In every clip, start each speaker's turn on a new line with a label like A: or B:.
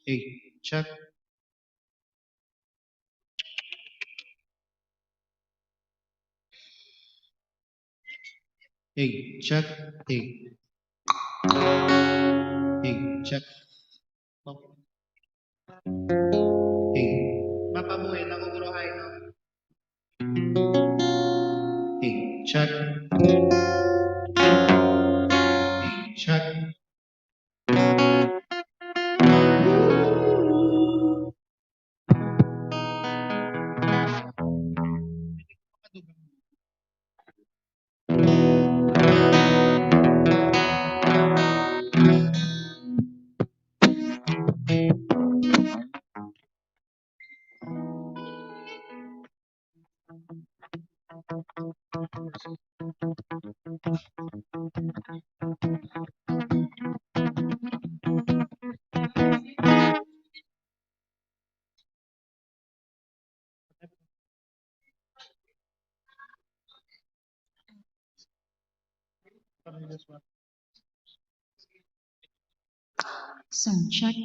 A: Hey, check. Hey, check. Hey, hey, check. Oh. Hey, mapabuhay na ko bro ay no. Hey, check. Hey, check.
B: Sound check.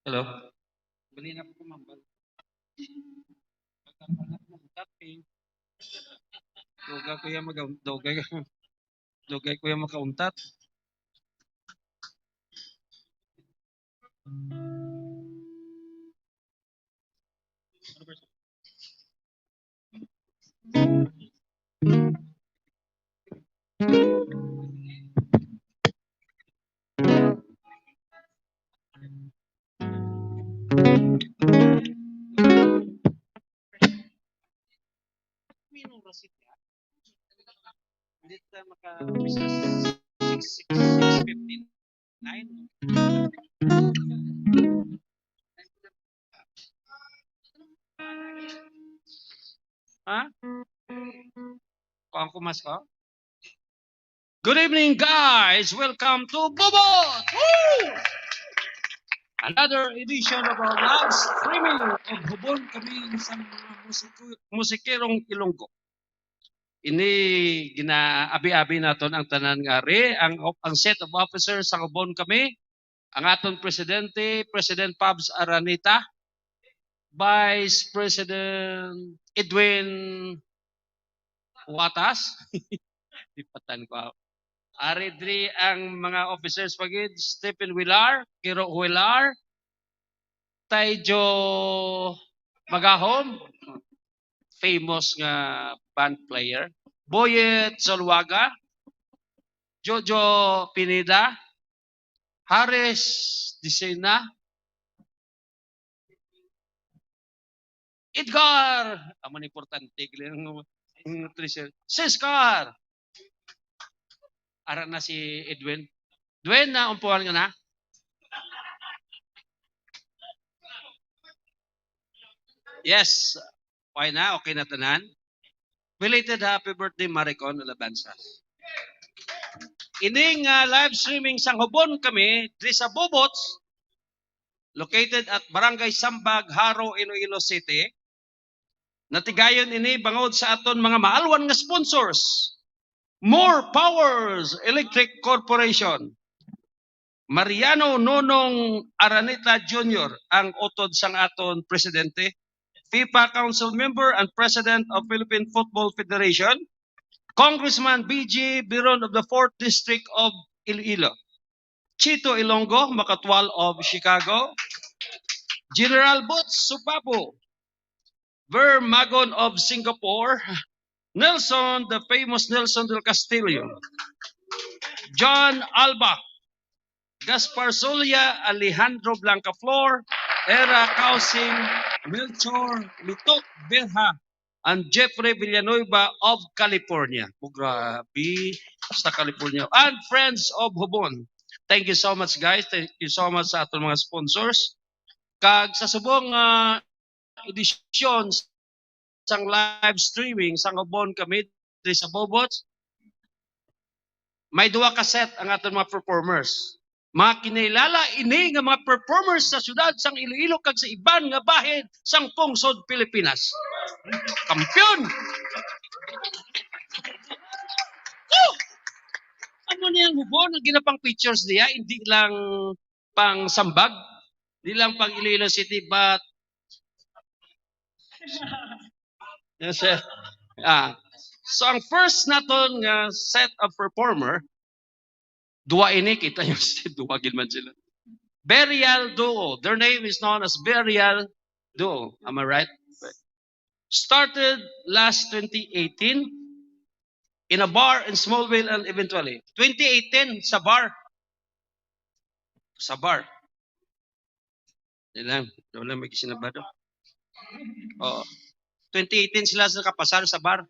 C: Hello. Bali na po kumambal. Dugay ko yung dugay ko yung makauntat. Minong rasit ya. Hindi tayo maka-bisa 6:59. Ha? Kung kumas ko? Good evening, guys! Welcome to Bobot! Woo! Another edition of our live streaming of Hubon kami sa mga musikerong Ilonggo. Ini ginaabi-abi naton ang tanan nga ari, ang set of officers sa Hubon kami, ang aton presidente, President Pabs Aranita, Vice President Edwin Watas, dipatan ko. Ari diri ang mga officers pagid, Stephen Wilar, Kiro Wilar, Tayjo Magahom, famous nga band player, Boyet Solwaga, Jojo Pineda, Haris Disena, Edgar, aman importante ng nutrition, Siskar, ara na si Edwin. Edwin, na umpuan ka na? Yes. Okay na? Okay na tanan? Belated happy birthday, Maricon Alabanza. Ining live streaming sang Hubon kami, diri sa Bobots, located at Barangay Sambag, Haro, Iloilo City. Natigayon ini bangod sa aton mga maalwan nga sponsors. More Powers Electric Corporation. Mariano Nonong Aranita Jr. ang utod sang aton presidente, FIFA Council Member and President of Philippine Football Federation, Congressman BG Biron of the 4th District of Iloilo, Chito Ilonggo, Makatwal of Chicago, General Boots Supapo, Ver Magon of Singapore, Nelson, the famous Nelson del Castillo, John Alba, Gaspar Solia, Alejandro Blancaflor, Era Causing, Melchor Lutot Berha, and Jeffrey Villanueva of California. Oh, grabe, sa California. And Friends of Hubon. Thank you so much, guys. Thank you so much sa atong mga sponsors. Kag sa subong edisyon sang live streaming sang Hubon kami diri sa Bobots, may duwa ka set ang atong mga performers. Mga kinilala ini nga mga performers sa syudad sang Iloilo kag sa iban nga bahin sang pungsod Pilipinas. Kampiyon! Oh! Ano na yung Hubon? Ang ginapang pictures niya, hindi lang pang sambag, hindi lang pang Iloilo City, but yes, so ang first naton nga set of performer, duwa ini, kita yung duwa gilman sila. Burial Duo. Their name is known as Burial Duo. Am I right? Started last 2018 in a bar in Smallville and eventually 2018 sa bar. Sa bar. Wala may kisinabado. Oh. 2018 sila nakapasar sa bar.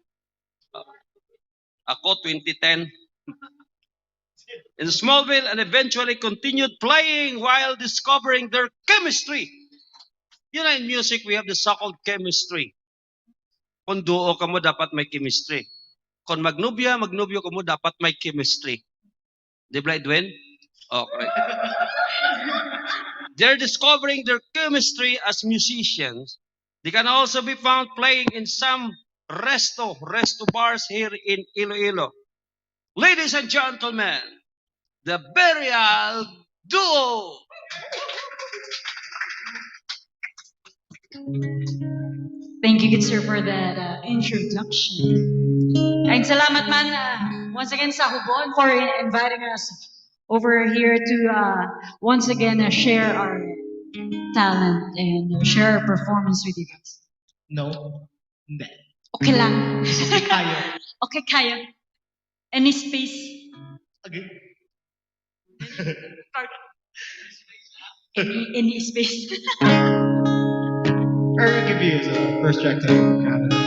C: Ako 2010. In Smallville and eventually continued playing while discovering their chemistry. You know, in music, we have the so-called chemistry. Kung duo ka mo, dapat may chemistry. Kung magnubyo ka mo, dapat may chemistry. Di ba, Edwin? Okay. They're discovering their chemistry as musicians. They can also be found playing in some resto bars here in Iloilo. Ladies and gentlemen, the Burial Duo!
B: Thank you, good sir, for that introduction. And salamat man once again sa Hubon for inviting us over here to once again share our talent and share our performance with you guys.
A: No. Hindi.
B: Okay lang.
A: Okay, kayo.
B: Okay, kaya. Any space?
A: Okay.
B: Any space?
A: Or I'll give you as a first track to kind of.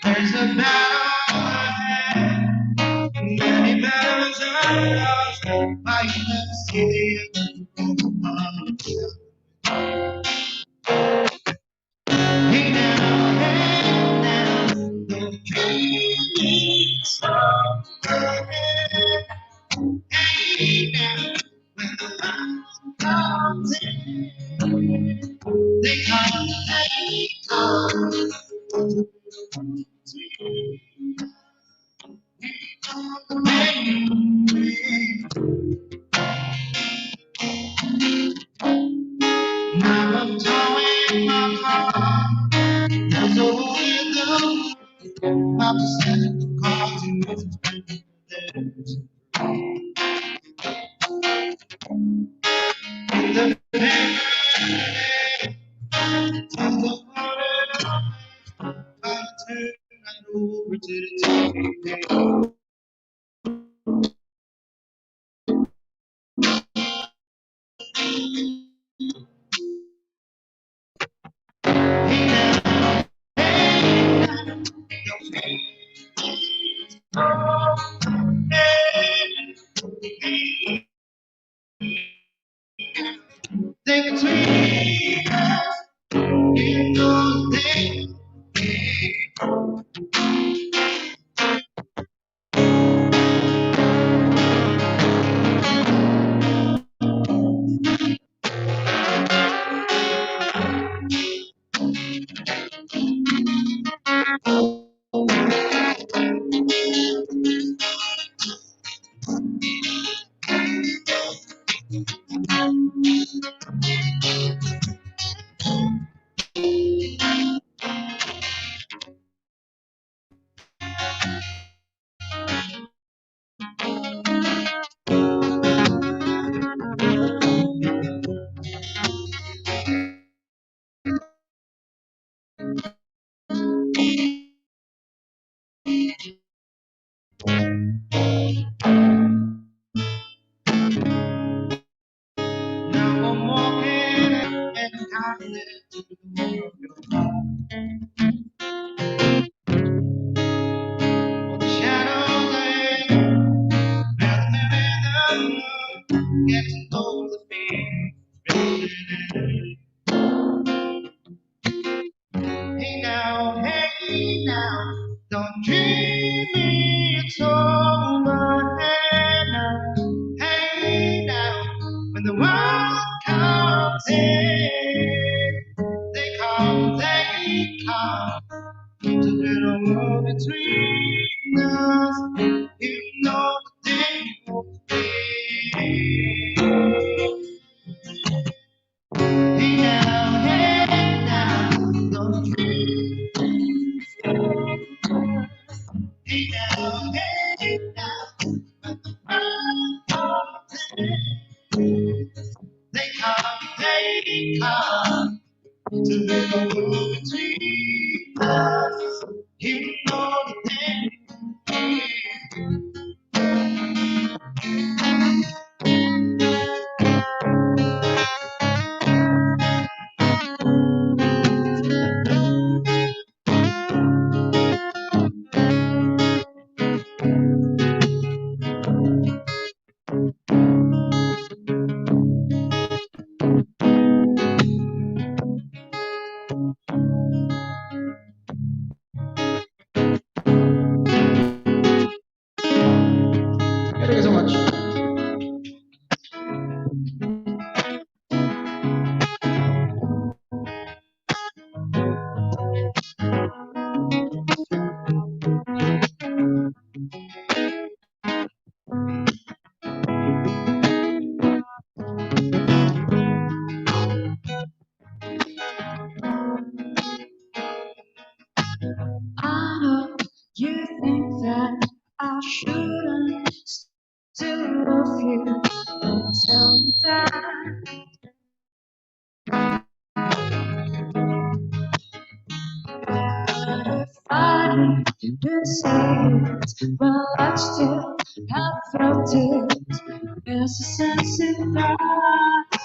A: There's a battle ahead, many battles are lost. I never see the end of myself. Hey now, the feeling's so good. Hey now, when the light comes in, they come. Now I'm towing my car. There's a rhythm. I'm just causing in the pain of the water. I turn over to the TV. They between us, you know they. Now I'm walking and kindness to the shadows and there's living the get to know the fear. Hey now, don't treat me it's over. Hey now, when the world comes in, they come to little war between us. You know the thing won't be. Hey now, don't treat me so. Hey now, when the world comes in, they come to little war between us. You know the thing. Thank you so much.
B: I know you think that I shouldn't still love you. Don't tell me that. If I didn't say it, well, I still have felt it. There's a sense in that.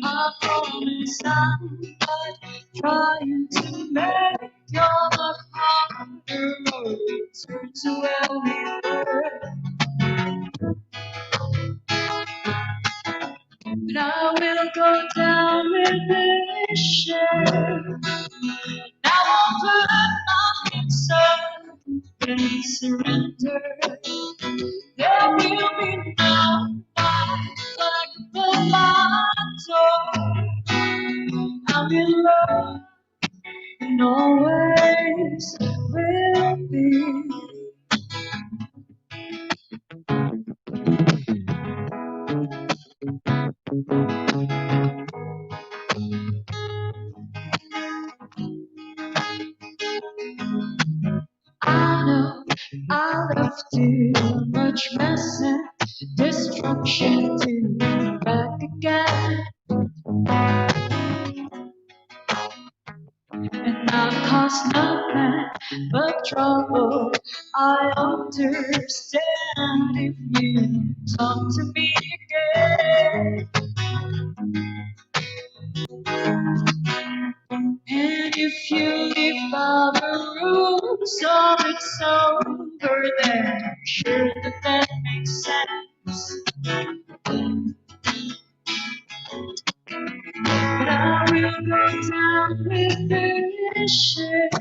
B: I promise I'm not trying to make your love harder. Return to where we were. But I will go down with this shame. Now I'll put my hands up and surrender. There will be no fight like the battle. I'm in love and always will be. I know I left too much mess and destruction to come back again. And I've caused nothing but trouble. I understand if you talk to me again. And if you leave by the rules, so it's over, then I'm sure that makes sense. But I will go down with this ship.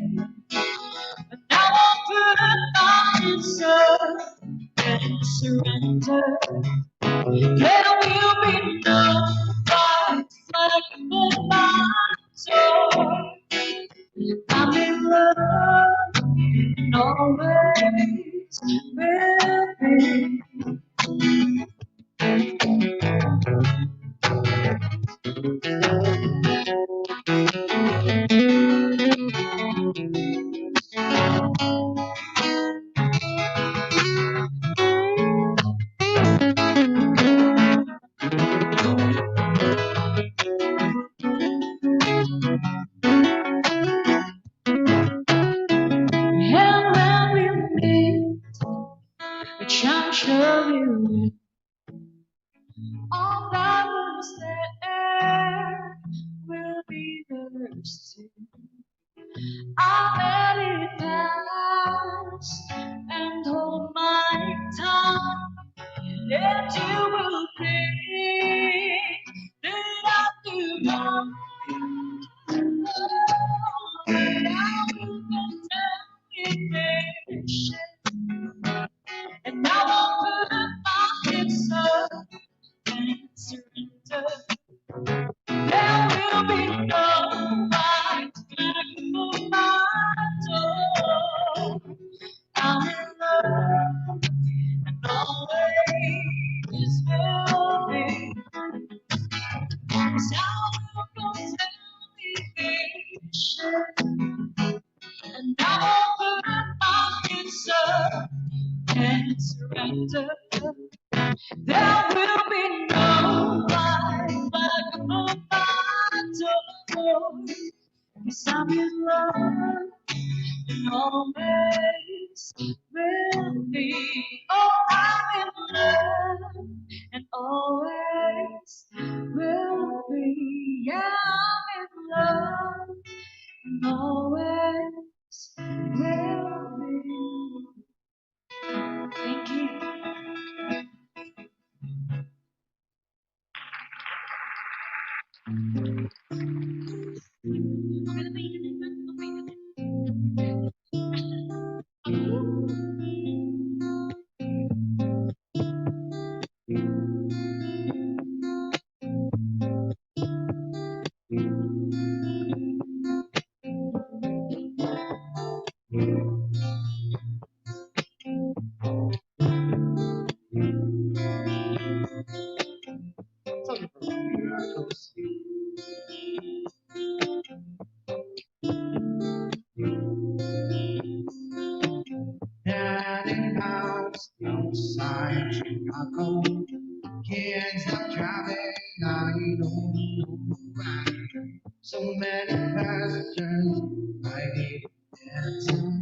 B: But now I'll put my hands up and surrender. There will be no fights like the battle. I'm in love and always will be. will. All that was there will be theirs too. I'll let it pass and hold my tongue. And you will think that I do not know that I will continue patient. And I won't put my hips up and surrender. There will be no fight back for my door. I'm in love and always will be. 'Cause I will continue and I won't put my hips up and surrender. There will be no life back on my door. 'Cause I'm in love and always will be. Oh, I'm in love and always will be. Yeah, I'm in love and always will be. Thank you.
A: Daddy house outside Chicago. Kids are driving, I don't know why. So many passengers, I need answer.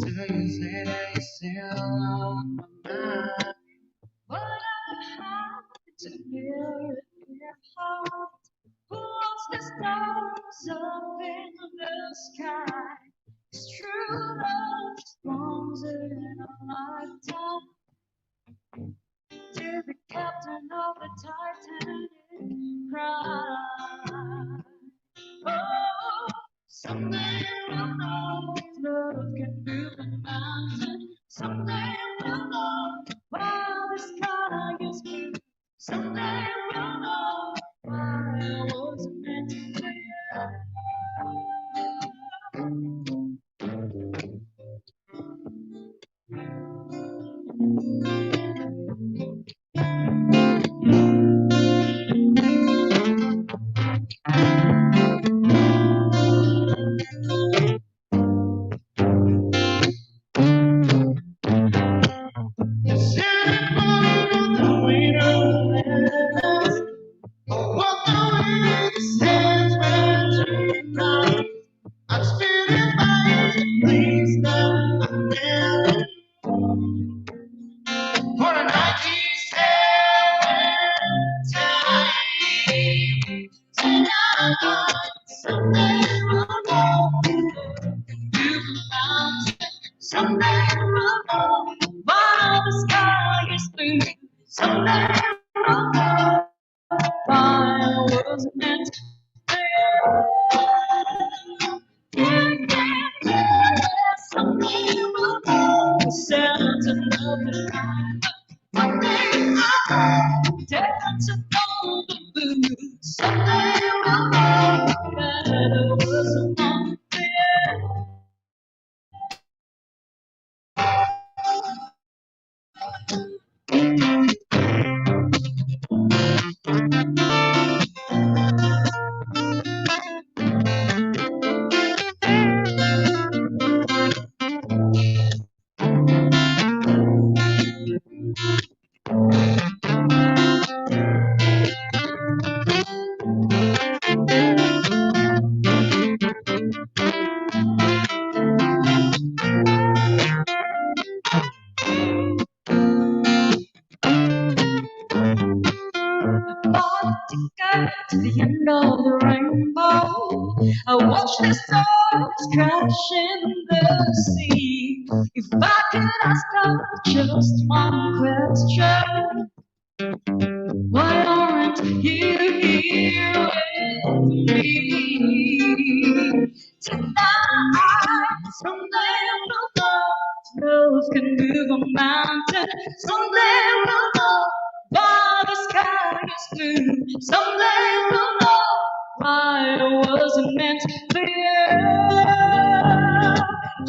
A: Till you say they still on my mind.
B: Whatever happened to your heart? Who wants the stars up in the sky? It's true love just once in a lifetime. Did the captain of the Titanic cry? Oh, someday we'll know if love can move a mountain. Someday we'll know why the sky is blue. Someday we'll know why I wasn't meant to be. Someday we'll know why the sky is blue. Someday we'll know why I wasn't meant to be. Someday we'll know the sounds of the night. One day I'll dance upon the blues. Someday we'll know that I wasn't meant to be. to the end of the rainbow. I watch the stars crash in the sea. If I could ask God just one question, why aren't you here with me tonight? Someday we'll know love can move a mountain. Someday we'll know why the sky is blue. Someday we'll know why it wasn't meant for you.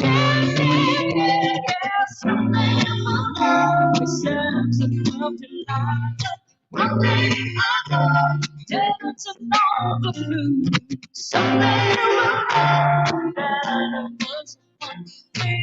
B: Yeah, yeah, yeah, yeah. Someday we'll know the sense of love tonight. One day I know dancing on the blue. Someday we'll know that it was one for you.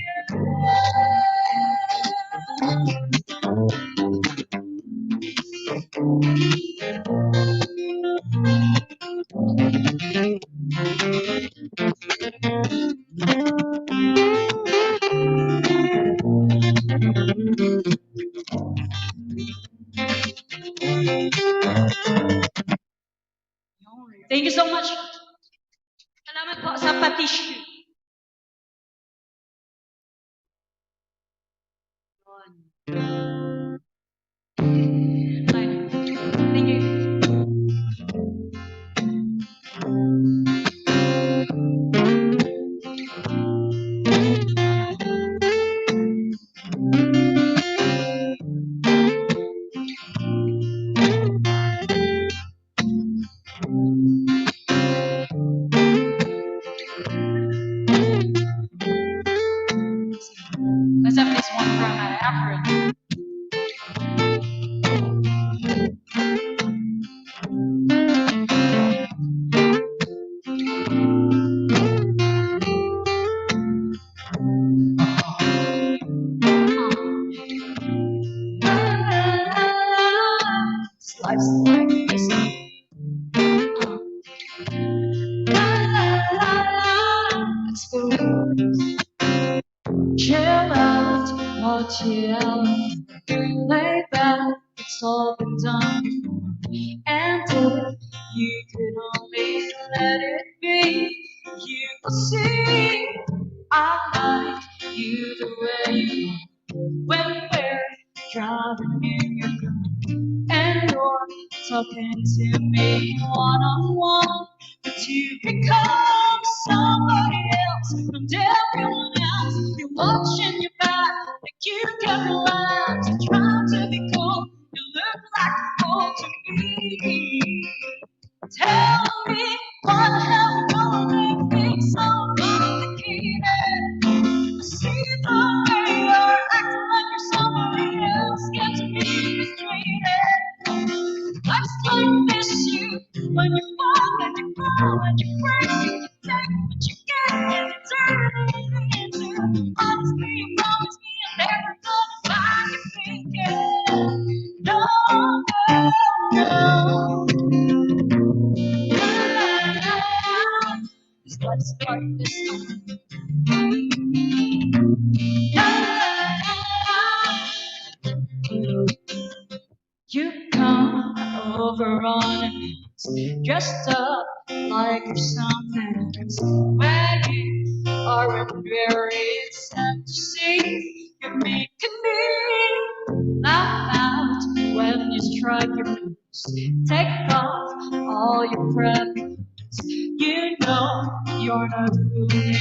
B: Thank you so much. Salamat po sa patisyo. Thank you. Let's have this one from Africa. Life's like this. Let's go. Chill out, watch it out. Lay back, it's all been done before. And if you could only let it be, you will see I like you the way you are. When we're driving in your car and you're talking to me one-on-one, but you become somebody else and everyone else. You're watching your back like you can relax. You're trying to be cool, you look like a fool to me. Tell me what happened gonna make things so complicated. See the way you're acting like you're somebody else gets me frustrated. Life's like this, you when you fall and you fall and you break, you take what you get and you turn it into. Honestly, you promise me I'm never gonna find you thinking. No, no, no. This life's like this. You come over on a dressed up like you're something else. When you aren't very sad to see, you're making me laugh out when you strike your pose. Take off all your prepping. You know you're not fooling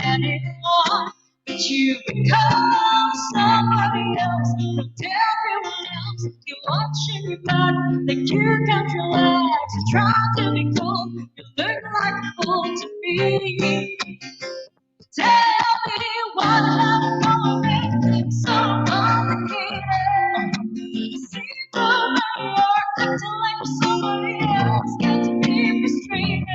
B: anyone, but you become somebody else and everyone else. You're watching your back like you can't relax. You're trying to be cool, you look like a fool to me. Tell me what happened gonna make things so complicated. See the way you're acting like you're somebody else gets me frustrated.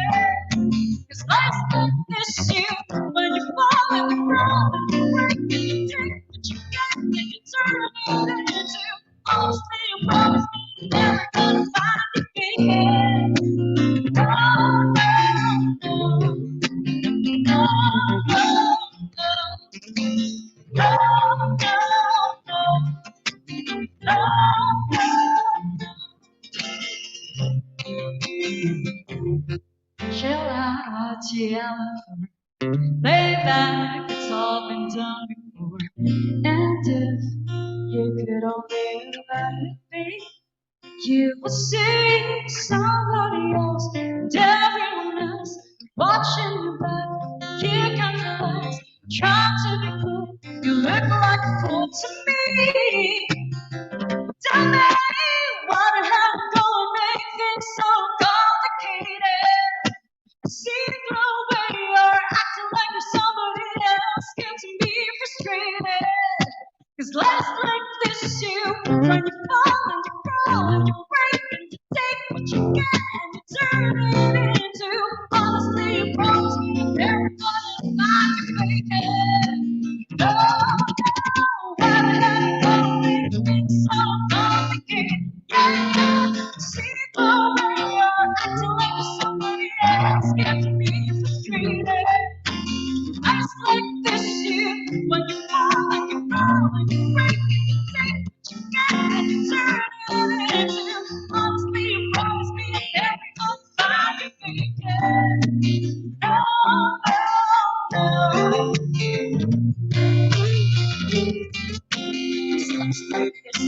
B: Cause life's like this, you when you fall and you crawl and you break and you take what you got and you turn it into. Honestly, you promise me you're never gonna find me thinking. No, no, no, no, no, no, no, no, no. the hour. Lay back, it's all been done before. And if you could only let me, you would see somebody else and everyone else watching you back. You can't relax, trying to be cool. You look like a fool to me. Tell me what the hell gonna make things so complicated. See through when you're acting like you're somebody else, gets me frustrated. Cause last like this is you, when you fall and you crawl and you break and you take what you get and you turn it into. Honestly, you promise me that everybody's not you faking. No, no, why the hell gonna make things so complicated? Yeah, see through when you're acting like you're somebody else, gets me frustrated. Nights like this year, when you fall and you fall and you break and you take what you get and you turn it into. Honestly, you promise me that everyone's fine with me. No, no, no. Just like this.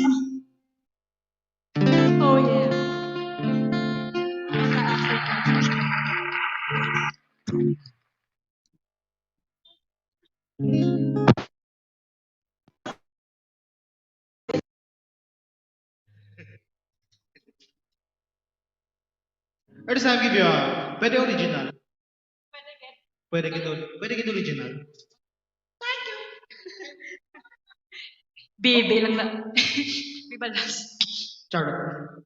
B: Oh yeah.
A: Or just I'll give you a, pwede original. Pwede get original.
B: Baby lang ba? Bibalas.
A: Charot.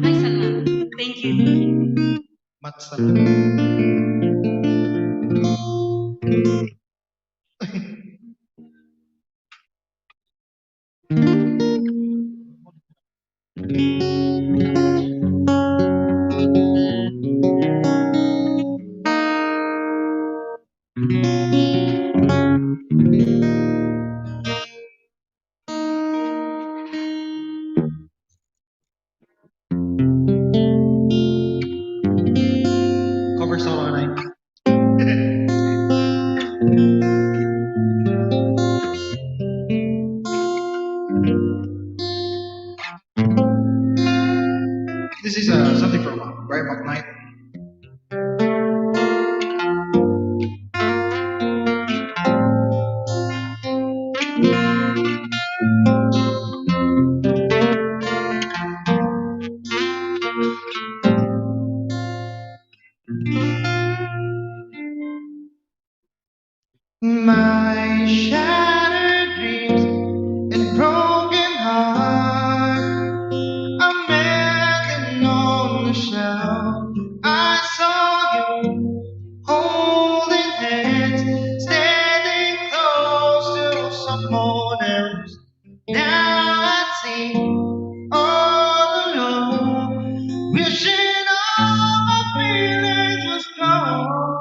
B: Ay, salamat. Thank you, thank you.
A: Mats naman. Cover song na This is something from Brian McKnight. My shattered dreams and broken heart are mending on the shelf. I saw you holding hands, standing close to someone else. Now I see all alone, wishing all my feelings was gone.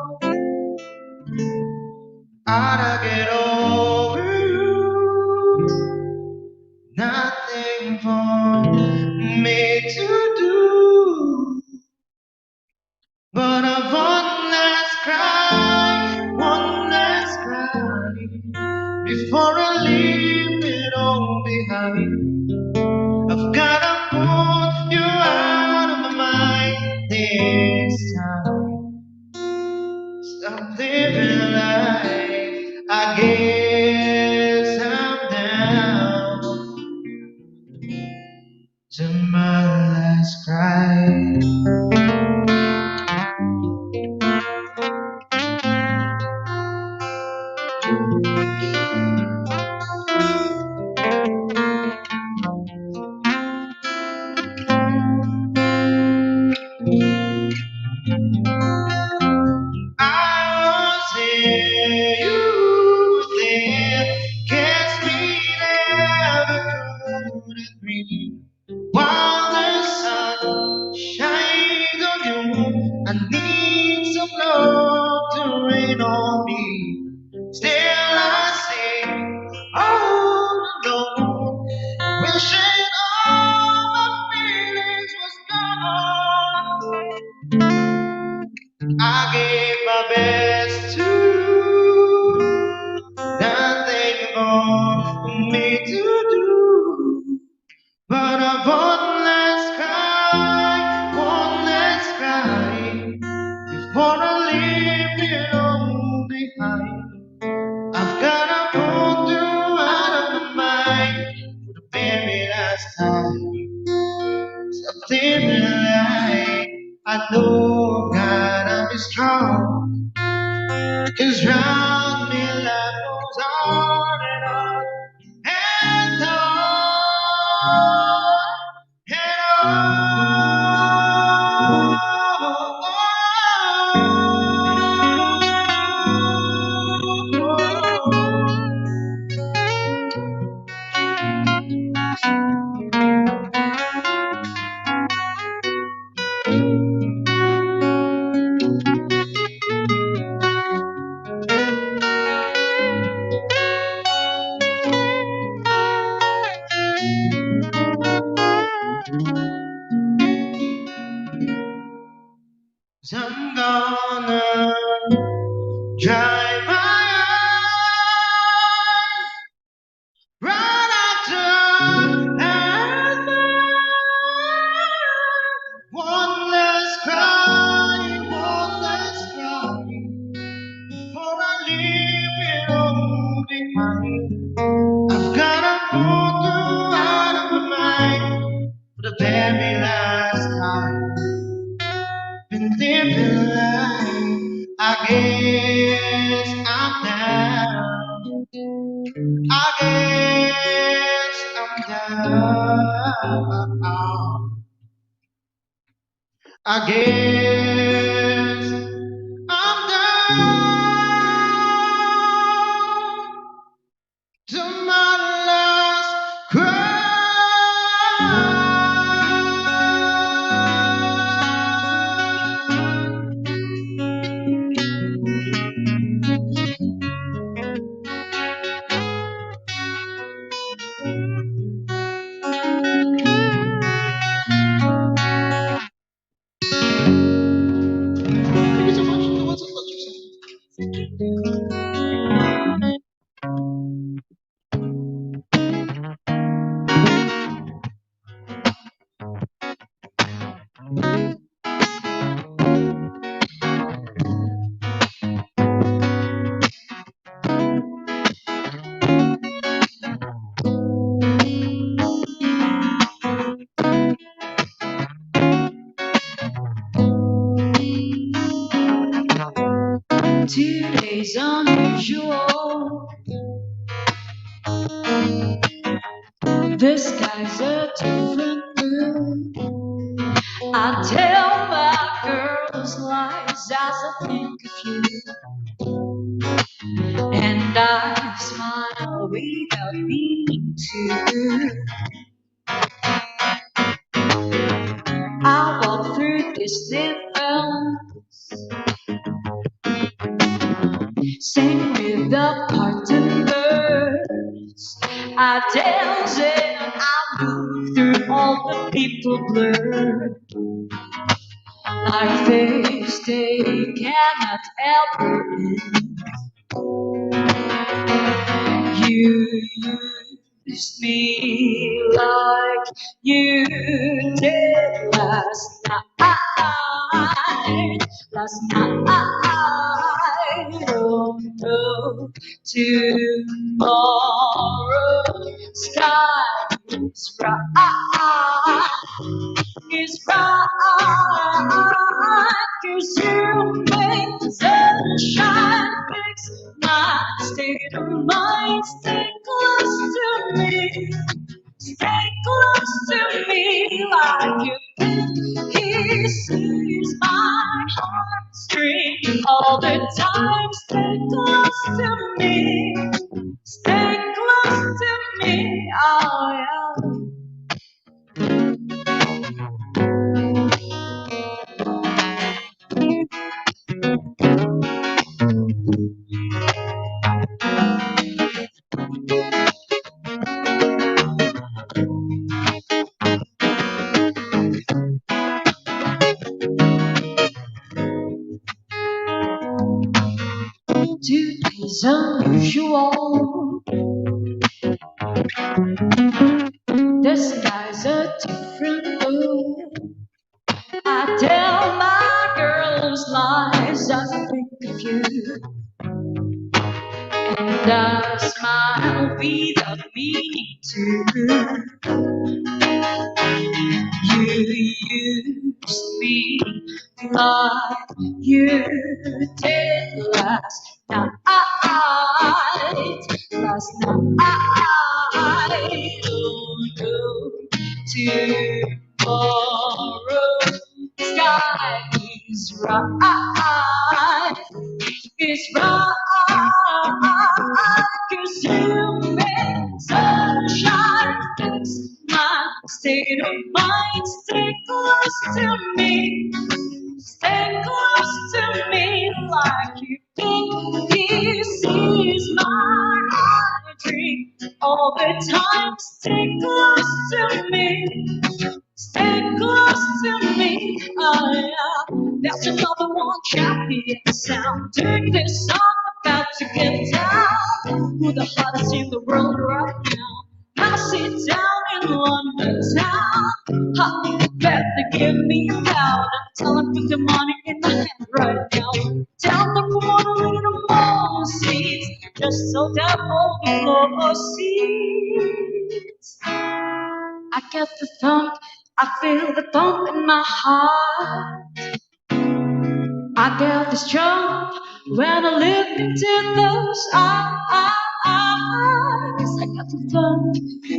A: I'd get over you. Nothing for me to do. But a one last cry before I leave it all behind. I've gotta put you out of my mind this time. Stop living life. I guess I'm down to my last cry. I was there, you were there. Guess we never could agree. While the sun shines on you, I need some love to rain on me. Still I sing all alone, wishing all my feelings was gone. last time. Something like I know gotta be strong. 'Cause round me life goes on and on and on and So I'm gonna dry my eyes right after one less cry, for I leave it all behind. I've gotta pull through out of my mind for the very last time. Been living life, I guess I'm down. I guess I'm down. I guess I'm down to my last cry. Thank you so much. What's up,
B: Today's unusual. The sky's a different blue. I tell my girls lies as I think of you, and I smile without meaning to. I walk through this difference, sing with the parting birds. I dance and I move through all the people blurred, like this day cannot ever end. You used me like you did last night. Last night, oh no, tomorrow sky is bright. Is right, 'cause you make the sunshine fix my state of mind. Stay close to me, stay close to me, like you can kisses my heartstring all the time. Stay close to me, stay close to me, oh yeah. Today's unusual. The sky's a different blue. I tell my girls lies as I think of you, and I smile without meaning to. like you did last night. Last night, tomorrow, sky is right. It's right, 'cause you make sunshine fix my state of mind. Stay close to me, stay close to me, like you think he sees my dream all the time. Stay close to me, stay close to me. There's another one champion sound. Take this song about to get down. Who the hottest in the world right now? I sit down in London town. Better give me a pound. Tell him put the money in my hand right now. Tell them we wanna win them all seats. Just so that all the floor seats. I get the thump, I feel the bump in my heart. I get this jump when I look into those eyes. I got the thump,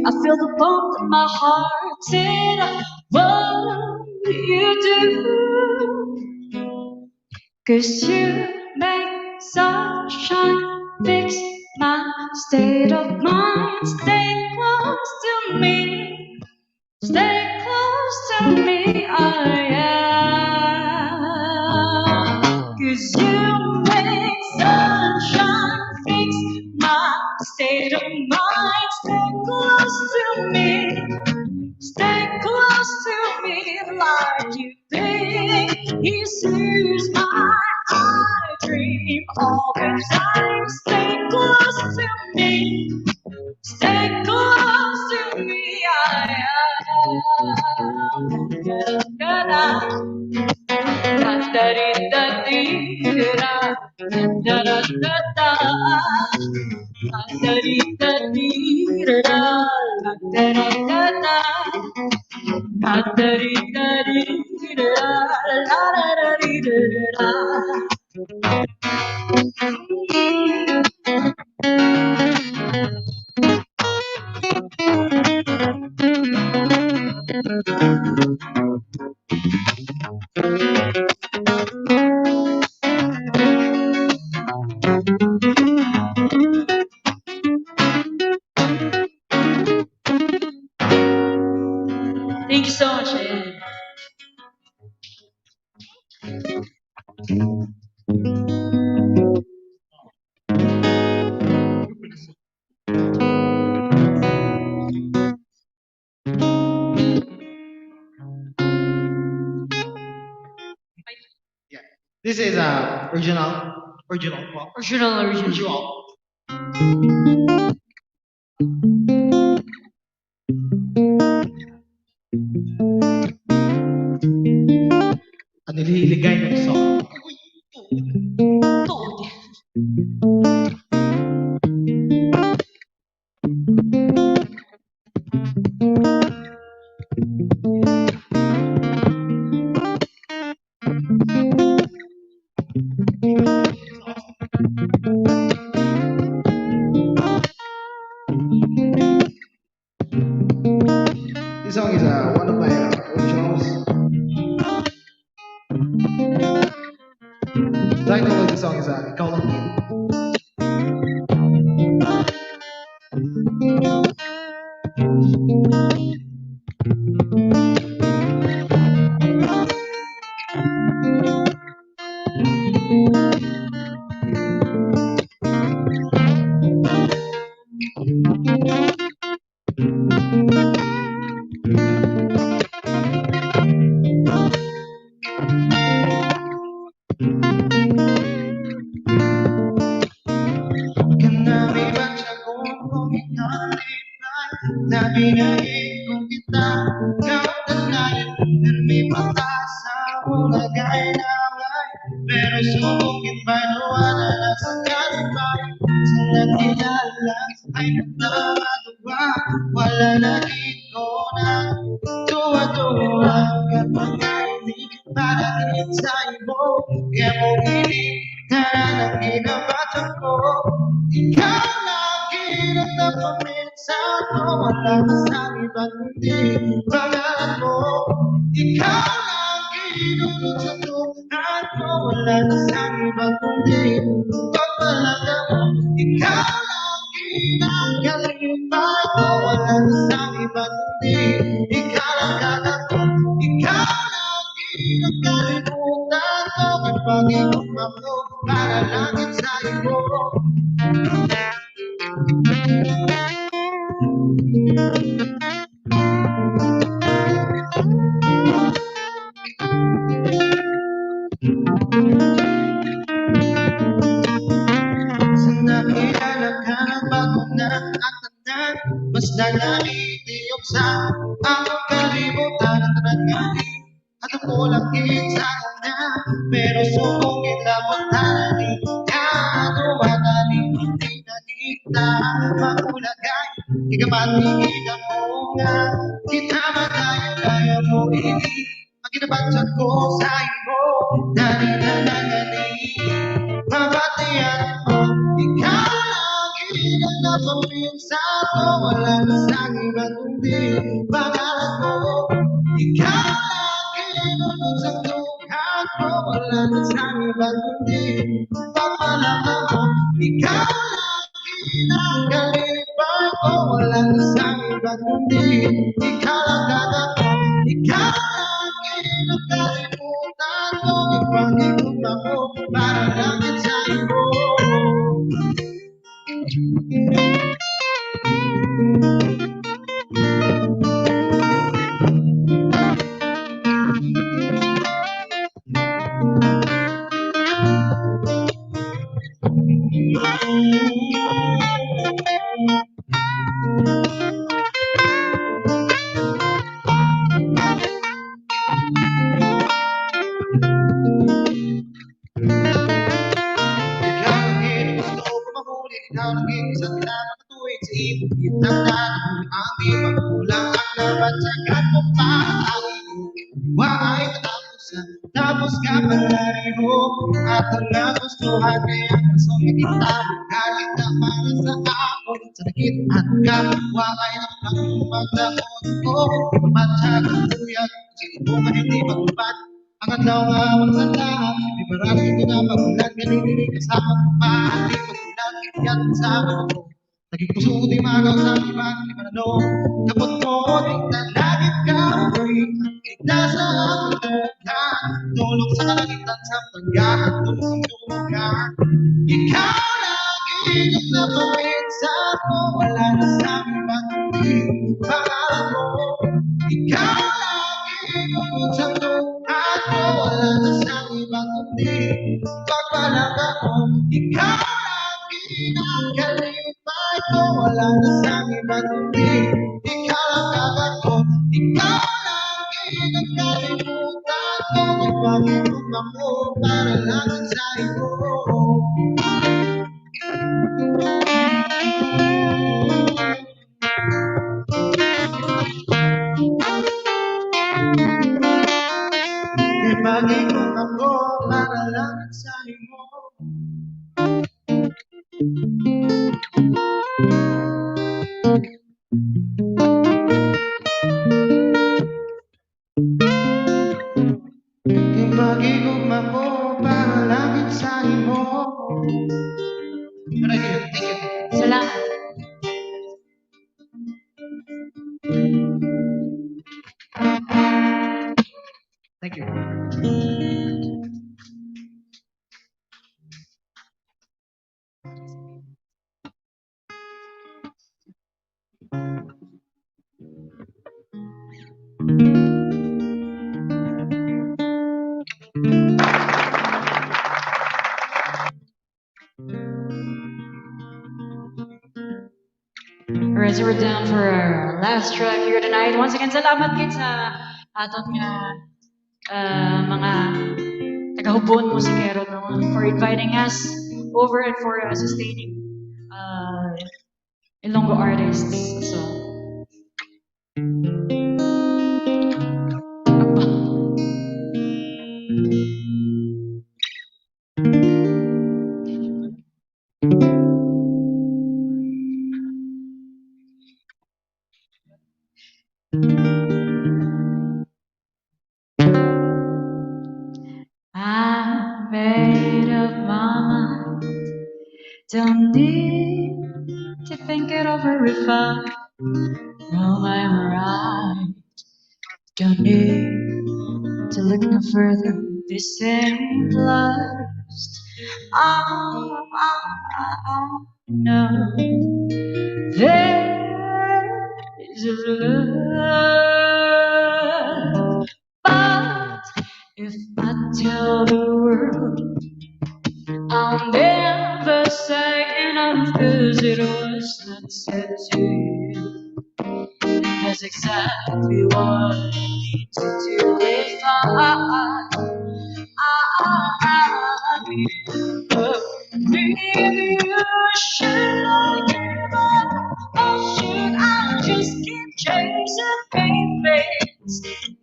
B: I feel the bump in my heart. Did what you do? 'Cause you make sunshine fix my state of mind. Stay close to me. Stay close to me, I am. 'Cause you make sunshine fix my state of mind. Stay close to me, stay close to me, like you think he sees my dream all the time. Stay close to me, stay close to me, I am. Da-da-da-da. Da-da-dee-da-dee-da. Da-da-da-da. Da-da-dee-da-dee-da. Da-da-da-da. Da-da-dee-da-dee-da. La-da-da-dee-da-da. Thank you so much, Ayan.
A: Yeah. This is original po.
B: Original.
A: Ang nililigay ng song.
B: Todo.
A: This song is one of my originals. The title of the song is Ikaw Lang Din. Kanami ba siya kung kuminalipay na binahin kung kita kautanayan na may mata sa ulagay na away pero sumungit pa nawala na sa kalipay sa nakilala ay nagdamagawa wala na ikaw na tuwa-tuwa kapag hindi para din sa'yo Kaya mo iligtaran ang ginabasa ko. Ikaw lagi nagtapaminsan ko. Wala na sa iba kundi pangalan mo. Ikaw lagi nunod sa tuhan ko. Wala na sa iba kundi pagpalaga mo. Ikaw lagi nagkalipay ko. Wala na sa iba kundi ikaw lang kagako. Ikaw lagi nagkalimutan ko. Kapag iyong ako para langit sa iyo. Sa nakilala ka ng bago na at tanan, mas nananitiyok sa akong kalimutan at nangyari. At ako langit sa kanya, pero sumungit lang tali ka. Tumatali, hindi na kita makulagay. Ikapatigil ako nga, kita madaya-daya mo ini. Ang ginabansag ko sa iyo, dali na nangali. Mabatian mo, ikaw lagi ang napaminsan ko. Wala na sa iba kundi pangalan mo. Ikaw lagi nunod sa tuhan ko. Wala na sa iba kundi pagpalaga mo. Ikaw lagi nagkalipay ko. Wala na sa iba kundi ikaw lang kagako. Ikaw lagi nagkalimutan ko. Ipag-ibig ako para langit sa iyo. Ikaw lagi gusto ko mahuli. Ikaw lagi sa pinapatuwid sa ibig kitandaan. Ang di magkulang ang nabansagan mo para tayo. Wala katapusan, tapos ka palariho. At ang gustuhan kaya kasungit kita. Galit ka para sa ako. Sa nakit at kapwa ay nakakang magdakot ko. Matyaga tuyag, sinibungan hindi magpapad. Ang adlaw nga magsandahan, di marami ko na magulan. Ganili kasama ko pa, di magulan. Kaya kasama ko, naging puso di magaw sa ibang imanano. Kapot mo, tingnan langit ka, uwi. Kita sa aking tuhan, tulog sa kalangitan sa pagyahan, tulog ka. Ikaw lagi ang napaminsan ko. Wala na sa ibang kundi pangalan mo. Ikaw lagi nunod sa tuhan ko. Wala na sa ibang kundi pagpalaga mo. Ikaw lagi nagkalipay ko. Wala na sa ibang kundi ikaw lang kagako. Ikaw lagi nagkalimutan ko. Ipag-ibig ako para langit sa iyo. Ipag-ibig ako para langit sa iyo. Ipag-ibig ako para langit sa iyo. Thank you.
B: Salamat.
A: Thank you.
B: Alright, so we're down for our last track here tonight. Once again, salamat kit sa aton nga mga taga-hubon musikero no, for inviting us over and for sustaining Ilonggo artists. So, need to think it over if I'm wrong, I'm right. Don't need to look no further. This ain't lust. I know there is love, but if I tell the world, I'll never say enough, 'cause it was not said to you. That's exactly what I need to do if maybe you should I give up, or should I just keep chasing favorites,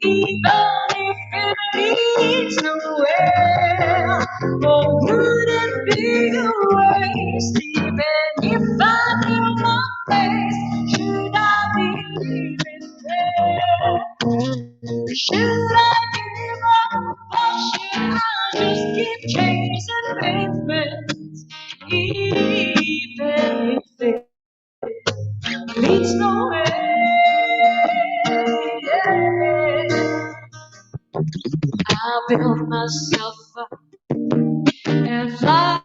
B: even if it leads nowhere? Or would it be a waste, even if I knew my place? Should I leave it there? Should I give up, or should I just keep chasing pavements, even if it leads nowhere? I build myself up and fly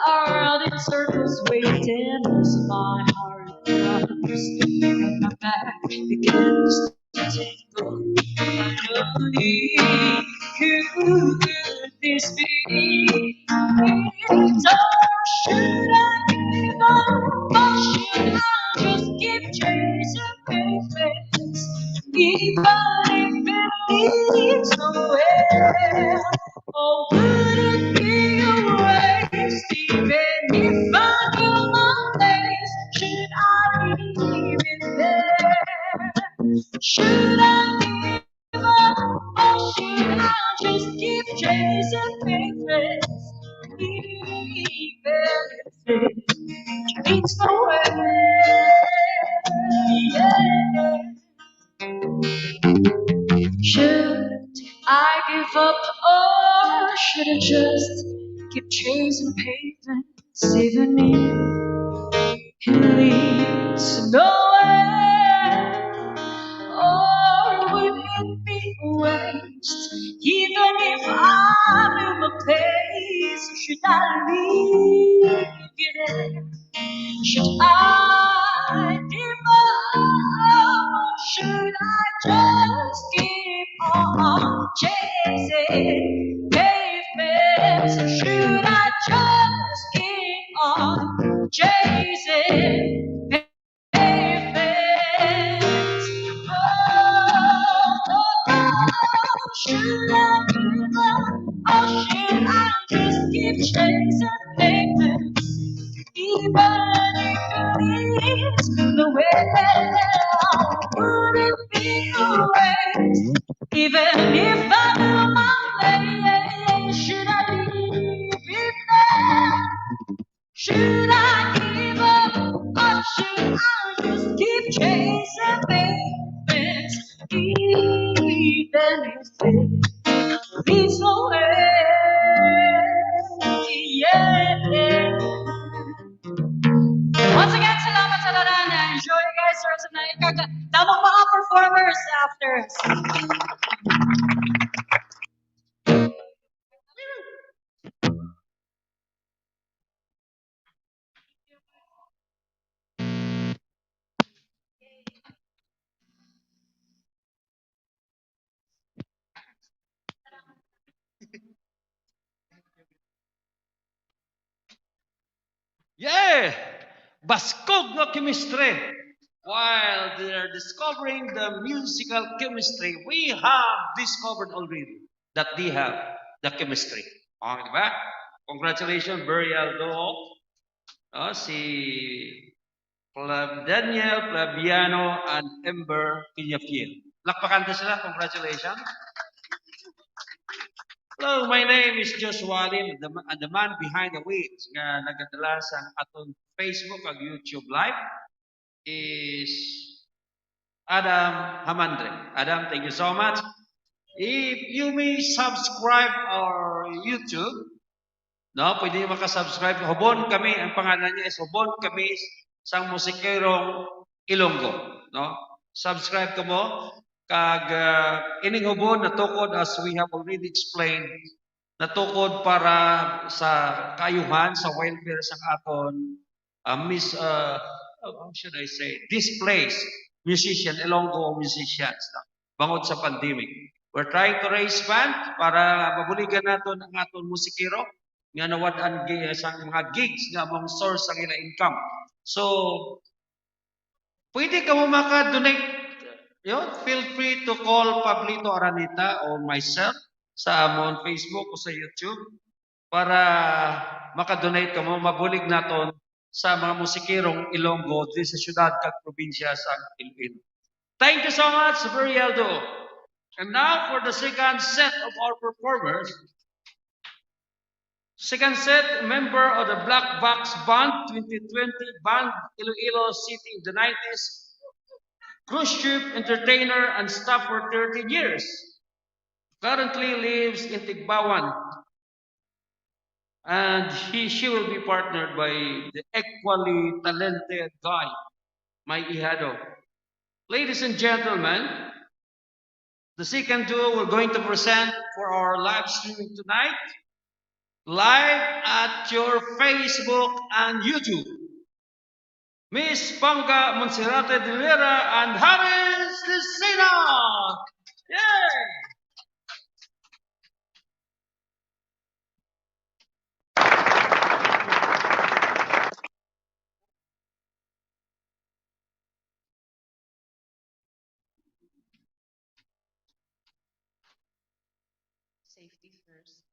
B: around in circles, waiting as my heart drops and my back begins to tingle. I know who could this be? So should I give up, or should I just keep chasing pavements, even if it leads nowhere? Or would it be a waste, even if I knew my place? Should I leave it there? Should I give up, or should I just keep chasing pavements, even if it leads nowhere? Yeah. Should I give up, or should I just keep chasing pavements, even if it leads nowhere? Or would it be a waste, even if I'm in my place? Should I leave it there? Should I give up, or should I just keep on chasing pavements? Should I just keep on chasing pavements? Should I give up, or should I just keep chasing pavements, even if it leads nowhere? Would it be a waste, even if I knew my place? Should I leave it there? Should I give up, or should I just keep chasing pavements, even if it leads nowhere? Yeah. Once again, salamat sa lahat. Enjoy guys the rest of the night. Tamang mga performers after us.
C: Yeah! Baskog no chemistry. While they're discovering the musical chemistry, we have discovered already that they have the chemistry. Okay, di ba? Congratulations, Burial Dog. Si Daniel Flaviano and Ember Piñafiel. Lakpakan na sila. Congratulations. Hello, my name is Joshua Lim, the man behind the wheels nga nagadala sa aton Facebook ag YouTube live is Adam Hamandre. Adam, thank you so much. If you may subscribe our YouTube, No, pwede niyo makasubscribe. Hubon kami, ang pangalan niya is Hubon kami sang musikerong Ilonggo. No? Subscribe ka mo. Kag ining hubon natukod as we have already explained, natukod para sa kayuhan, sa welfare sa aton how should I say, displaced musician, Ilonggo musicians. No? Bangod sa pandemic. We're trying to raise funds para mabuligan naton ang aton musikero nga nawad-an sa mga gigs nga mong source ang ila income. So, pwede ka mo maka-donate. Feel free to call Pablito Aranita or myself sa amon Facebook o sa YouTube para maka-donate ka mo, mabulig naton sa mga musikirong Ilonggo din sa syudad kag probinsya sa Iloilo. Thank you so much, Burialdo. And now for the second set of our performers. Second set, member of the Black Box Band 2020 Band Iloilo City in the 90s, cruise ship entertainer and staff for 13 years. Currently lives in Tigbawan. And she will be partnered by the equally talented guy, May Ihado. Ladies and gentlemen, the second duo we're going to present for our live streaming tonight, live at your Facebook and YouTube. Miss Panga Monserrate de Vera and Harris Lucina. Yay!
B: Safety first.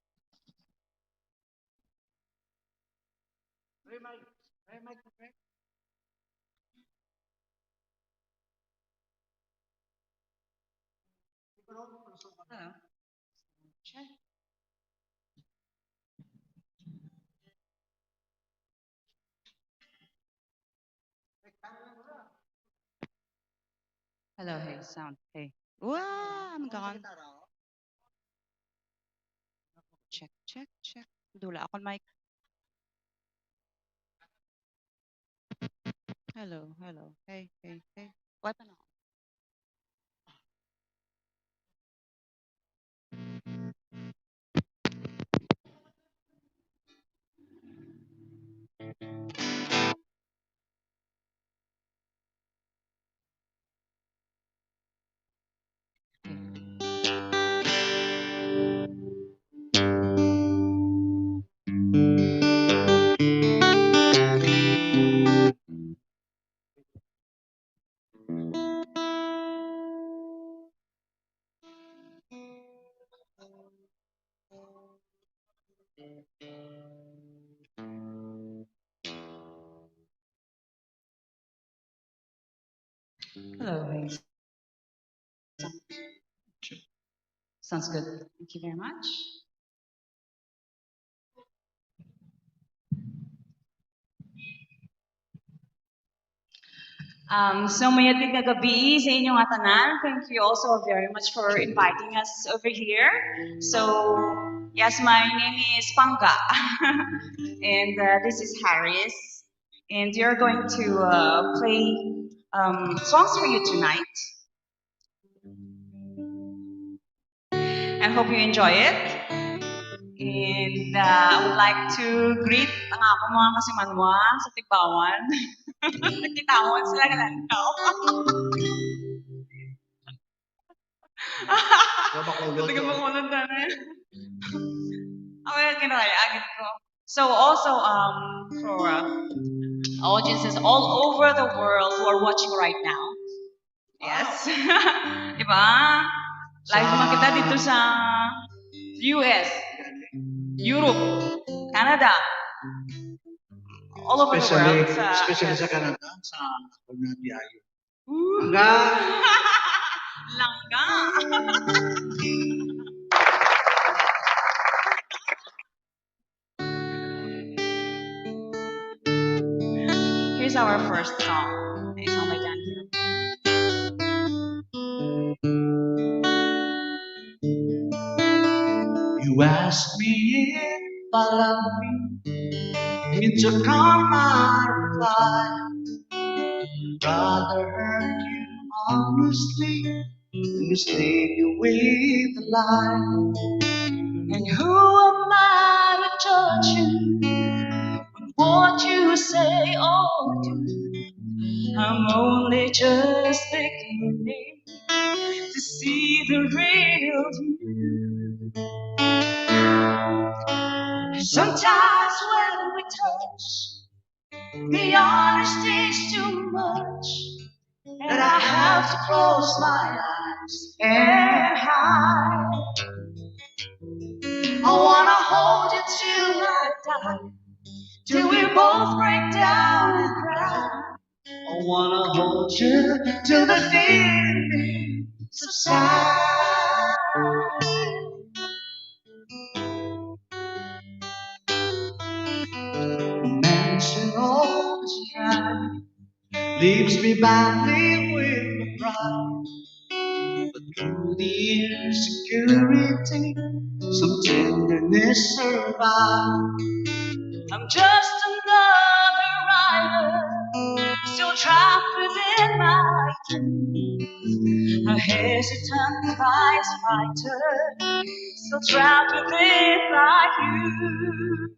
B: Hello. Check. Hello, hey, sound, hey. Wow, I'm gone. Check, check, check. Dula ako mic. Hello, hello. Hey, hey, hey. Weapon on. Hello, hey. Sounds good. Thank you very much. So mayating nga gabi sa inyong atanan. Thank you also very much for inviting us over here. So, yes, my name is Panga. And this is Harris. And we are going to play songs for you tonight. I hope you enjoy it. And I would like to greet ang ako mga kasimanwa sa Tigbawan. Nagkitawan sila ka lang ikaw. Ito ka makulang na eh. Okay, kinakaya, agad ko. So also for audiences all over the world who are watching right now. Yes. Diba? Live naman kita dito sa US, Europe, Canada, all over the world.
A: Especially sa Canada, sa Pagnabiyayo.
B: Langga. Here's our first song. It's on my dance.
A: You asked me if follow me. Into my reply. Rather hurt you honestly than mislead you with a lie.
B: And who am I to judge you on what you say or do? I'm only just beginning to see the real you. Sometimes when we touch, the honesty's too much, and I have to close my eyes and hide. I wanna hold you till I die, till we both break down and cry.
A: I wanna hold you till the feeling subsides. Mansion always try, leaves me badly with my pride. But through the insecurity, some tenderness survives.
B: I'm just another rider, still trapped within my dreams. A hesitant prize fighter, still trapped within like you.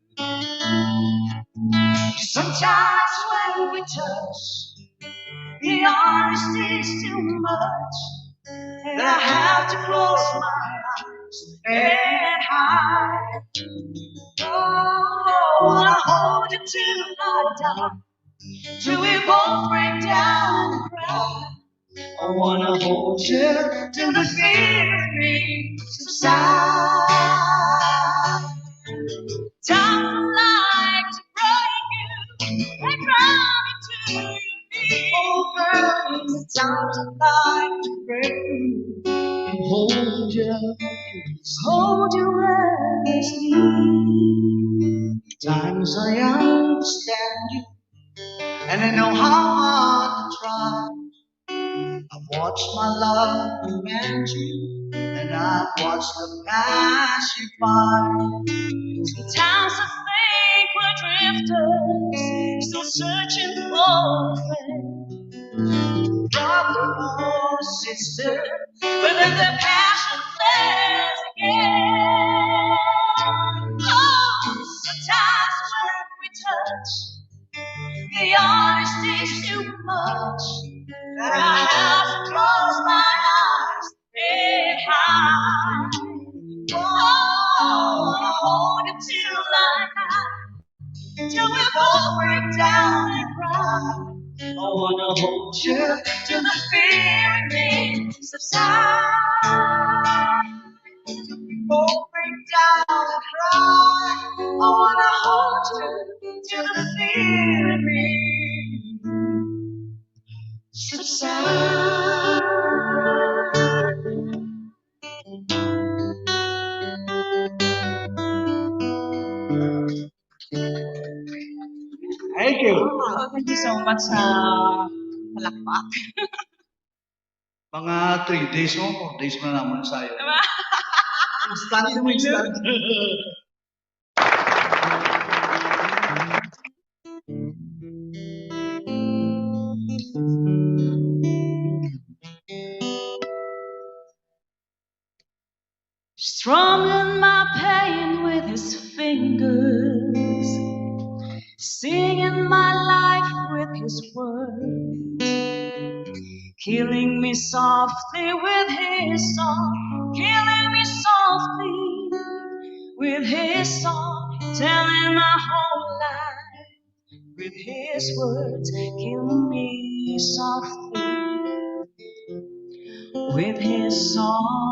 B: Sometimes when we touch, the honesty's too much, and I have to close my eyes and hide. Oh, I wanna hold you till I die, till we both break down and cry.
A: I wanna hold you till the feeling subsides.
B: Times like to break you and drive you to your knees.
A: Oh girl, the times I like to break you and hold you endlessly. Times I understand you, and I know how hard to try. I've watched my love command you, and I've watched the pass you by.
B: Sometimes I think we're drifters, still searching for a friend,
A: Brother or sister,
B: but then the passion flares again. Oh, sometimes when we touch, the honesty's too much, that I have to close my eyes and hide. Oh, I hold it till I die, till we both break down and cry.
A: I wanna hold you
B: Till the fear in me subsides.
A: both break down and cry.
B: I wanna hold you till the fear in me subsides.
A: Thank you.
B: Oh, thank you so much sa palakpak.
A: Mga 3 days mo, 4 days mo na naman sa'yo. Instant mo, instant.
B: Strumming my pain with his fingers, singing my life with his words, killing me softly with his song, killing me softly with his song, telling my whole life with his words, killing me softly with his song.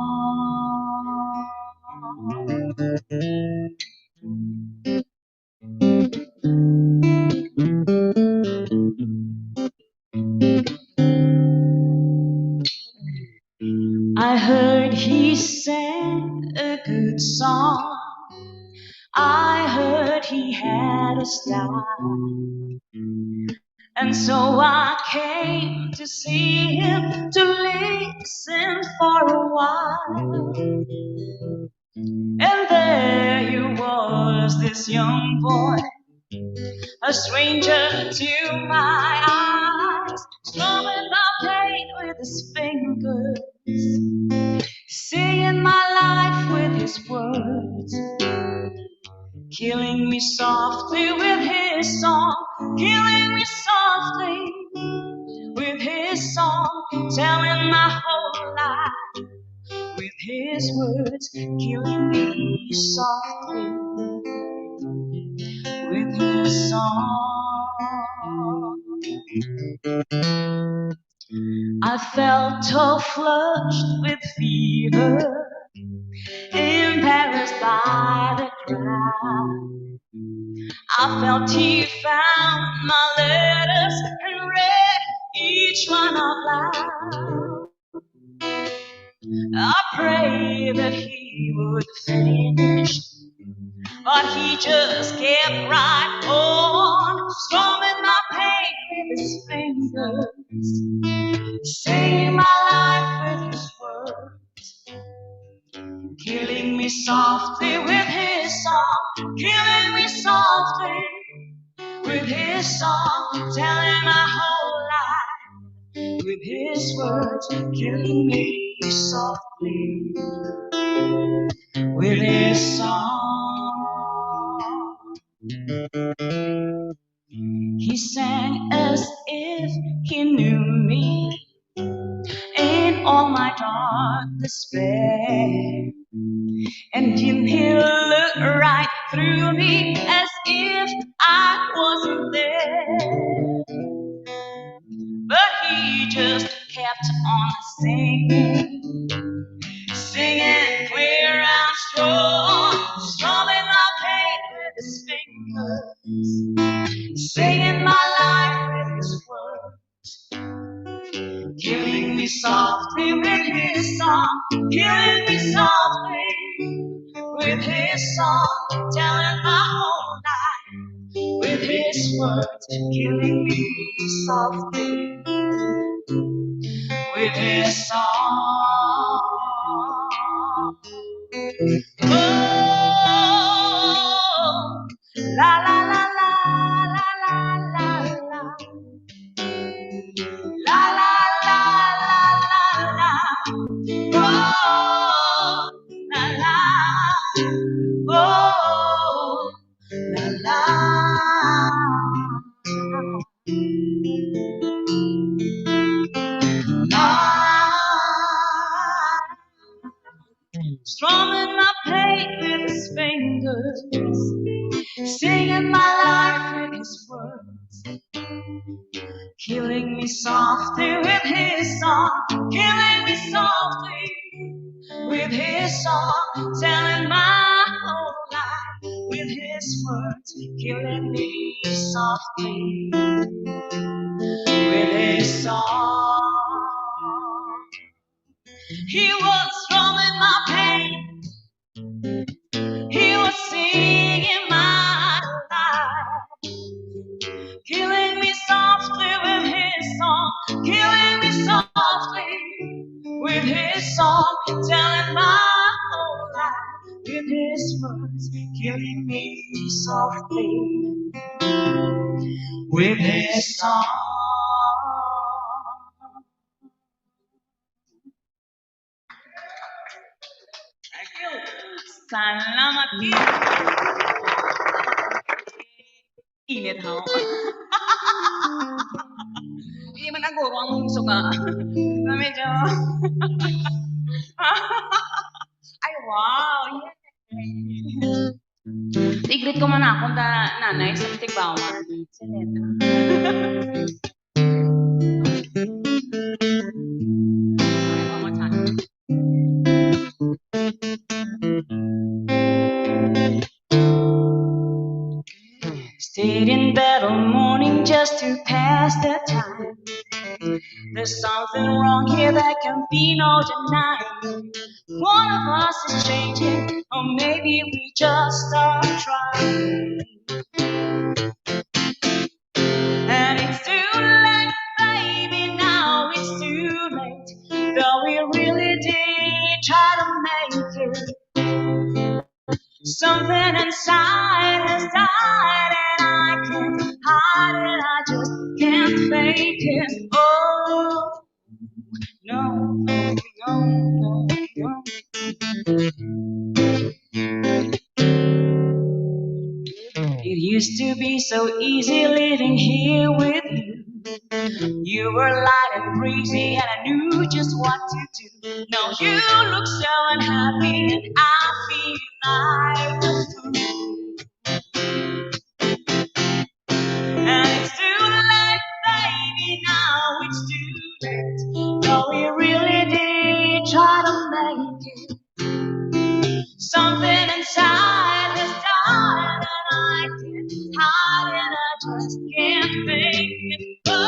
B: I heard he sang a good song. I heard he had a style. And so I came to see him, to listen for a while. And there he was was this young boy, a stranger to my eyes, strumming my pain with his fingers, singing my life with his words, killing me softly with his song, killing me softly with his song, telling my whole life with his words, killing me softly with his song. I felt all flushed with fever, embarrassed by the crowd. I felt he found my letters and read each one out loud. I prayed that he would finish, but he just kept right on, strumming my pain with his fingers, singing my life with his words, killing me softly with his song, killing me softly with his song, telling my whole life with his words, killing me softly with his song. He sang as if he knew me in all my dark despair, and then he looked right through me as if I wasn't there. But he just kept on singing, singing clear and strong, strumming my pain with his fingers, singing my life with his words, killing me softly with his song, killing me softly with his song, telling my whole life with his words, killing me softly with his song. Oh, la la la la la la la la, la la la la la, oh la la, oh la la. Strumming my pain with his fingers, singing my life with his words, killing me softly with his song, killing me softly with his song, telling my whole life with his words, killing me softly with his song. He was strumming my pain, he was singing my life, killing me softly with his song, killing me softly with his song, telling my whole life with his words, killing me softly with his song. Thank you. Salamat din. Init ho. Hindi man aguro ang suka. Medyo. Ay, wow. Yeah. Tigrit ko man akong nanay sa Tigbawar. Selena. One more time. Stayed in bed all morning just to pass the time. There's something wrong here that can be no denying. One of us is changing, or maybe we just stop trying. And it's too late, baby, now it's too late. Though we really did try to make it. Something inside has died and I can't hide it, I just can't fake it. Oh, no, no, no, no, no. It used to be so easy living here with you. You were light and breezy and I knew just what to do. Now you look so unhappy and I feel like a fool. And it's too late, baby, now it's too late. No, we really did try to make it. Something inside has died and I can't hide it, I just can't fake it. Oh,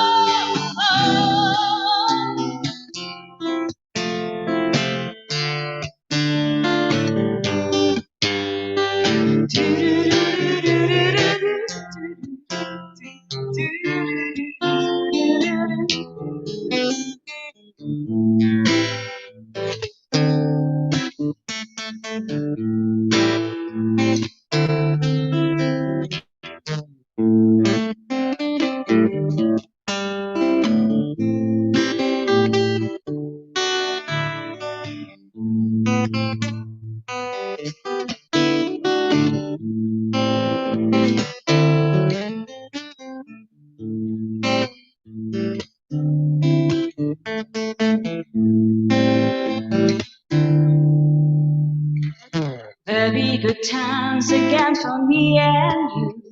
B: there'll be good times again for me and you,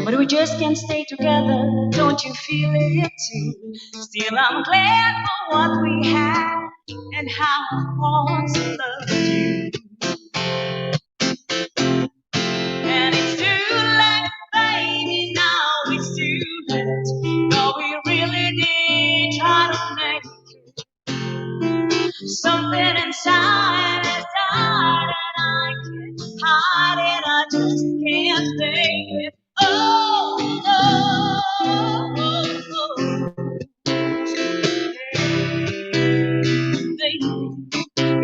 B: but we just can't stay together. Don't you feel it too? Still, I'm glad for what we had and how I once loved you. And it's too late, baby, now it's too late. No, we really did try to make it. Something inside has died and I can't hide it, I just can't fake it. Oh, oh, oh, oh. Baby,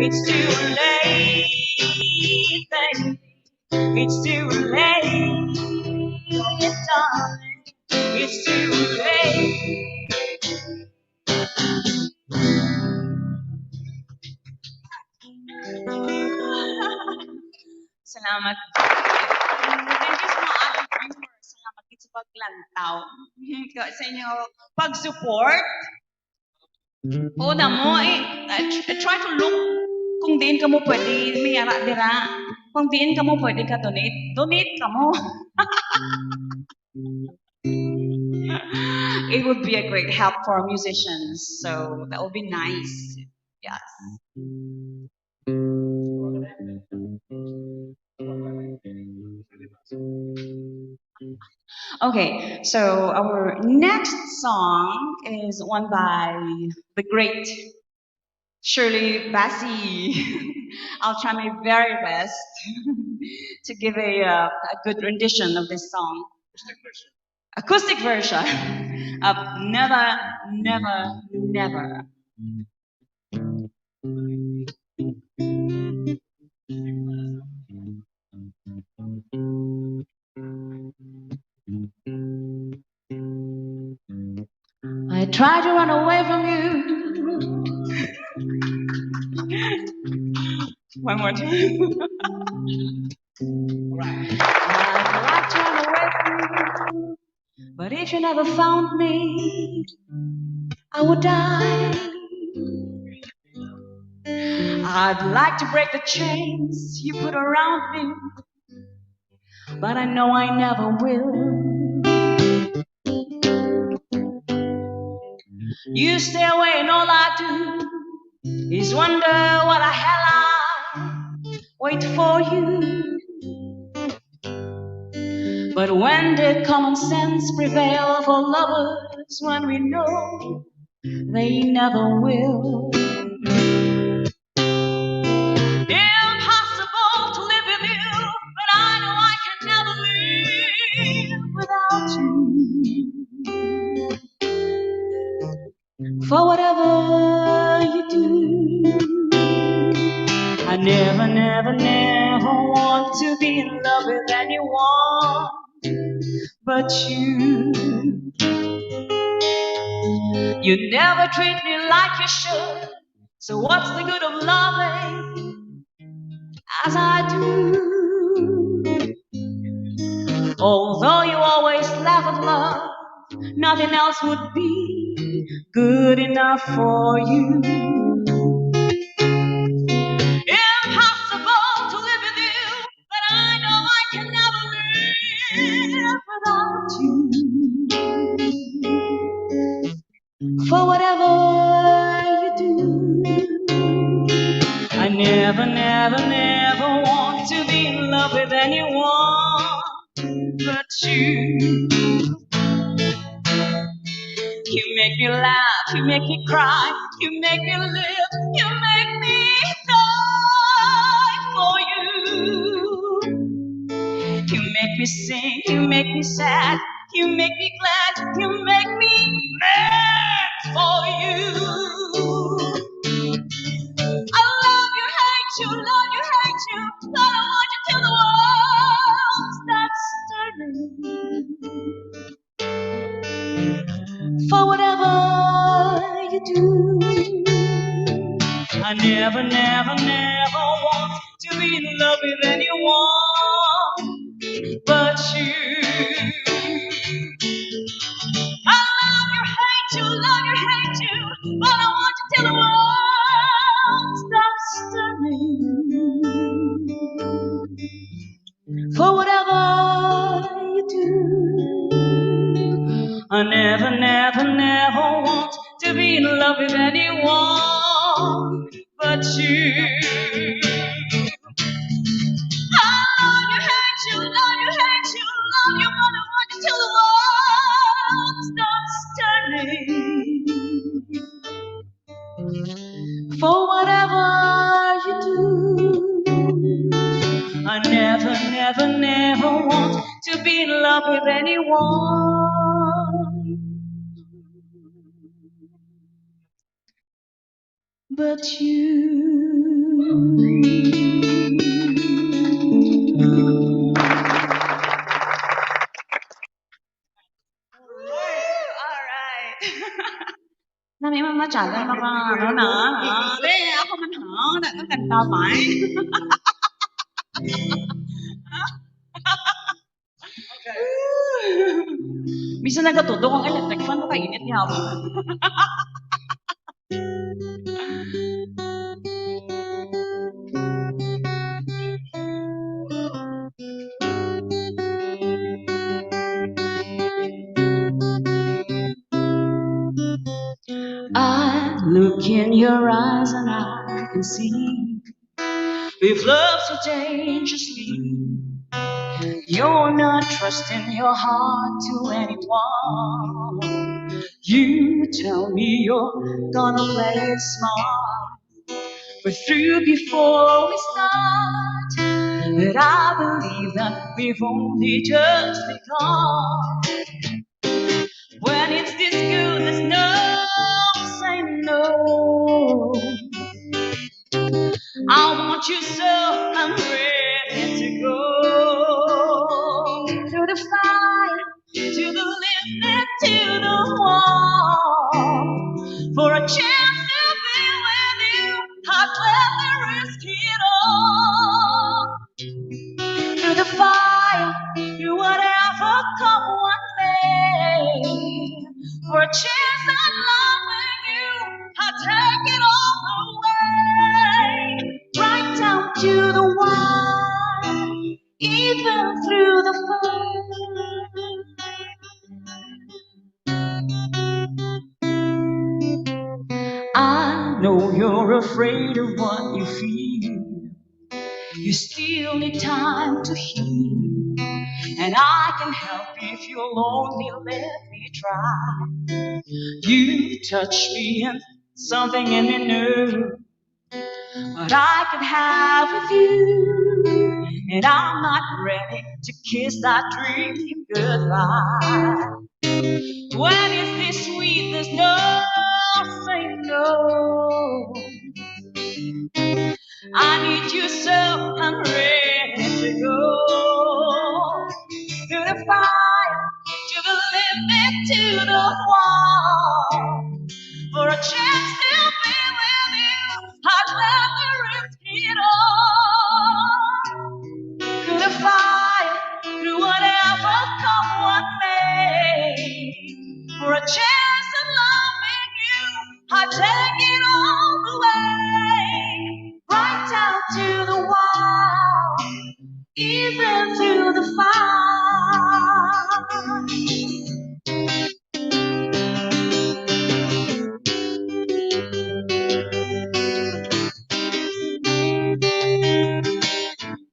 B: it's too late, baby. It's too late, darling. It's too late. Salamat. Thank you sa mga ating viewers. Salamat din sa paglantaw. Sa inyo pag-support. Oo na mo, try to look kung diin ka mo pwede, may ara dira. Kung diin ka mo pwede ka donate, donate ka mo. It would be a great help for musicians, so that would be nice. Yes. Okay, so our next song is one by the great Shirley Bassey. I'll try my very best to give a good rendition of this song. Acoustic version of Never, Never, Never. I tried to run away from you. One more time. Right. I'd like to run away from you, but if you never found me, I would die. I'd like to break the chains you put around me, but I know I never will. You stay away and all I do is wonder what the hell I wait for you. But when did common sense prevail for lovers when we know they never will? Impossible to live with you, but I know I can never live without you. For whatever you do, I I never, never, never want to be in love with anyone but you. You never treat me like you should, so what's the good of loving as I do? Although you always laugh at love, nothing else would be good enough for you. Impossible to live with you, but I know I can never live without you. For whatever you do, I never, never, never want to be in love with anyone but you. You make me laugh, you make me cry, you make me live, you make me die for you. You make me sing, you make me sad, you make me glad, you make me mad for you. I love you, hate you, love you, hate you, but I want you till the world stops turning. For whatever you do, I never, never, never want to be in love with anyone but you. I love you, hate you, but I want you till the world stops turning. For whatever you do, I never, never, never want to be in love with anyone but you. Love you, but I want you till the world stops turning. For whatever you do, I never, never, never want to be in love with anyone but you. Nami mamatsyagan maka ano na, ako man ang kanta pa. Bisa nagatudok ang electric fan mo kainit niya ako. I look in your eyes and I can see we've loved so dangerously. You're not trusting your heart to anyone. You tell me you're gonna play it smart, but through before we start, that I believe that we've only just begun. When it's this good, there's no saying no. I want you so I'm ready to go through the fire, to the limit, to the wall. For a chance to be with you, I'd gladly risk it all. Through the fire, through whatever come one may. For a chance at loving you, I'd take it all away. Right down to the wire, even through the fire. I know you're afraid of what you feel. You still need time to heal, and I can help if you'll only let me try. You touch me and something in me new, but I can have with you, and I'm not ready to kiss that dream goodbye. When it's this sweet, there's no saying no. I need you so I'm ready to go. To the fire, to the limit, to the wall. For a chance to be with you, I'd rather risk it all. Through the fire, through whatever come what may. For a chance of loving you, I'd take it all the way. Right down to the wall, even through the fire.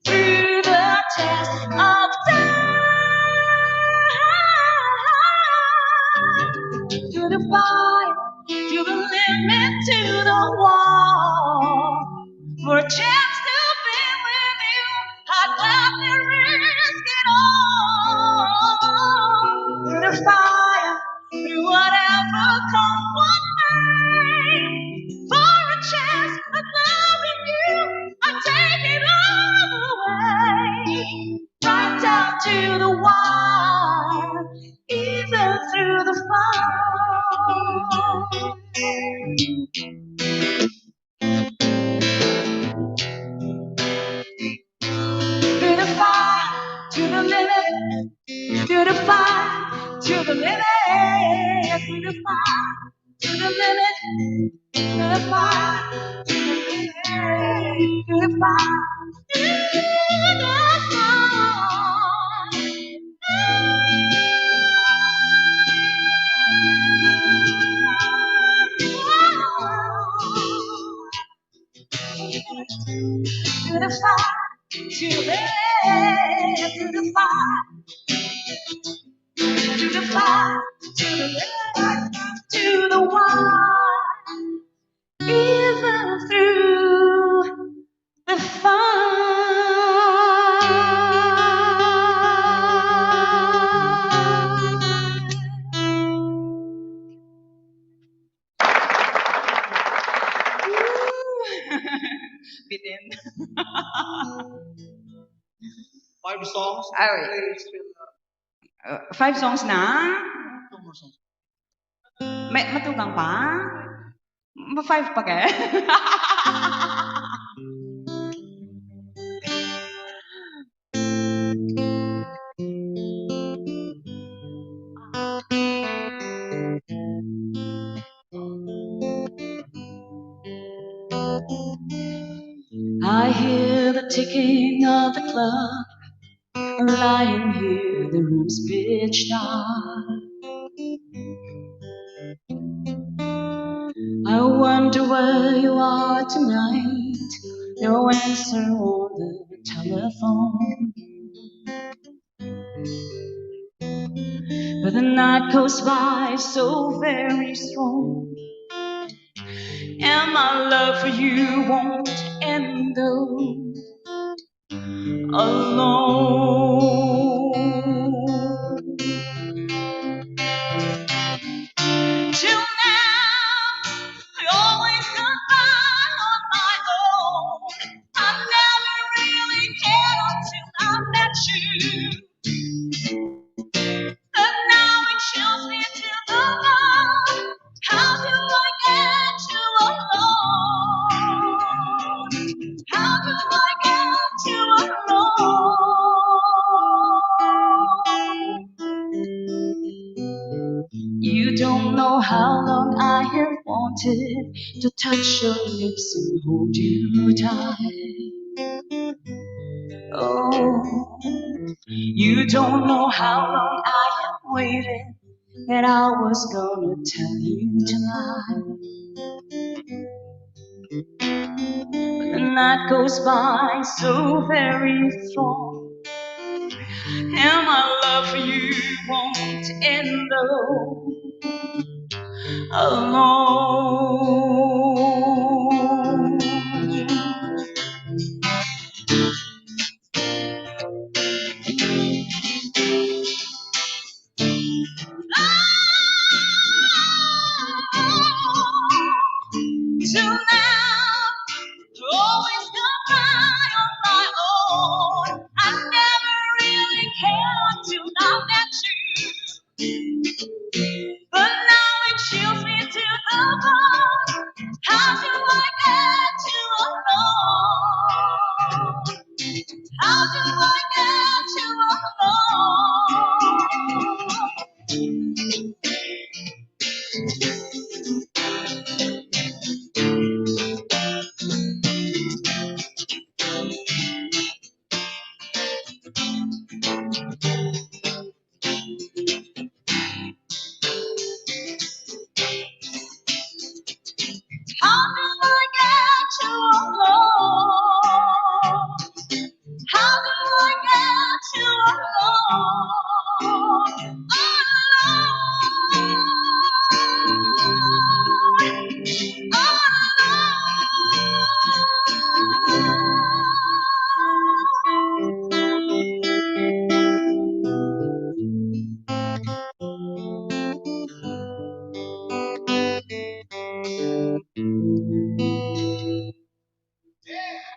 B: Through the test of time, to the fire, to the limit, to the wall. For a chance to be with you, I'd gladly risk it all. Through the fire, through whatever comes what may. For a chance of loving you, I'd take it all away. Right down to the wire, even through the fire. Through the fire, to the limit, through the fire, to the limit, through the fire, to the limit, through the fire, to the limit, through the fire, through the to the fire, to the limit, to the fire, to the fire, to the limit, to the wire, even through the Bitin.
A: 5 songs.
B: Ay, 5 songs na? May matugang pa? 5 pa kaya? I hear the ticking of the clock. Lying here, the room's pitch dark. I wonder where you are tonight. No answer on the telephone. But the night goes by so very strong, and my love for you won't end though alone. Till now, I always got by on my own. I never really cared until I met you. But now it chills me to the bone. How do I get you alone? How do I get you alone? You don't know how long I have wanted to touch your lips and hold you tight. Oh, you don't know how long I have waited, that I was gonna tell you tonight. But the night goes by so very strong, and my love for you won't end though alone. Till now, you always got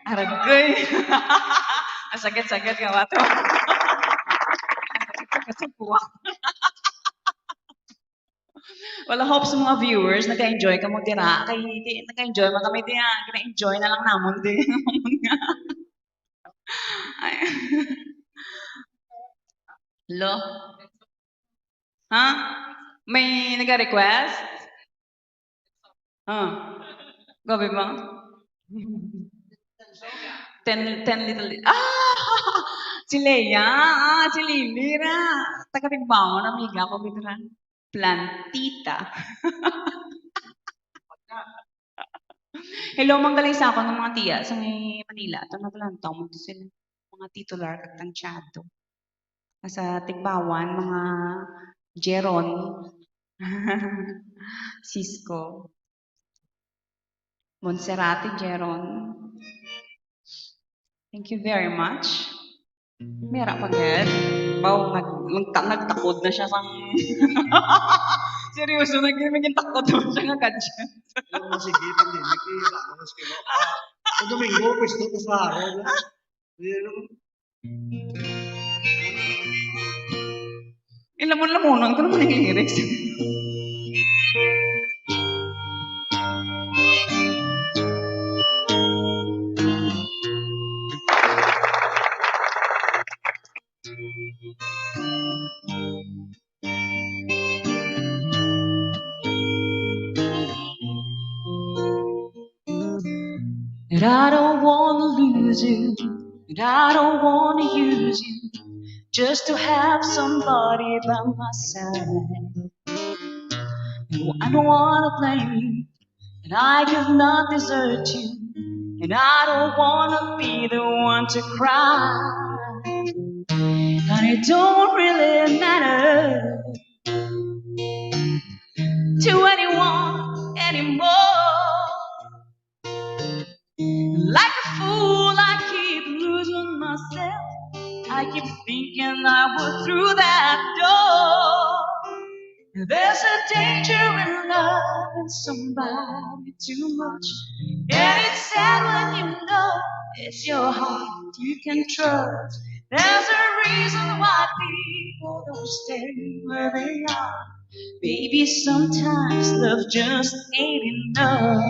B: Aragay. Ang sakit-sakit nga wato. Well, I hope sa mga viewers, nag-enjoy ka mo dira. Kay di, nag-enjoy man kami diya. Gina-enjoy na lang namon di. Ay. Lo? Ha? May nag-request? Gabi ba? 10 little... Si Leia! Si Lilira! Taga-tigbangon, amiga ko, bidran. Plantita. Hello, manggaling sa ako ng mga tiya sa may Manila. Ito na talantaw mo to sila. Mga titular at tansyado. Sa Tigbawan, mga Jeron. Cisco. Monserrate Jeron. Thank you very much. Mera pa gad. Baw, nagtakod na siya sang... Seryoso, naging takot naman siya nga kadya.
A: Sige, pandemic, vamos que no. Sa Domingo, pwesto ko sa araw.
B: Lamon-lamonon ko naman yung lyrics. And I don't wanna lose you, and I don't wanna use you, just to have somebody by my side. No, I don't wanna blame you, and I could not desert you, and I don't wanna be the one to cry. And it don't really matter to anyone anymore. Like a fool, I keep losing myself. I keep thinking I will through that door. There's a danger in loving somebody too much, and it's sad when you know it's your heart you can trust. There's a reason why people don't stay where they are. Baby, sometimes love just ain't enough.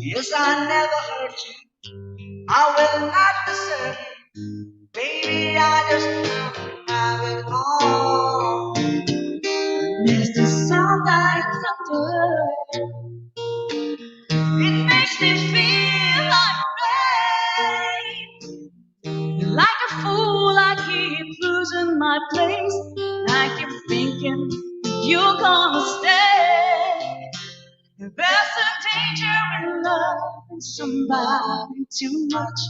A: Yes, I never hurt you. I will not desert you. Baby, I just don't have it all.
B: There's the sound like thunder. It makes me feel like rain. Like a fool, I keep losing my place. I keep thinking you're gonna stay. There's a danger in loving somebody too much,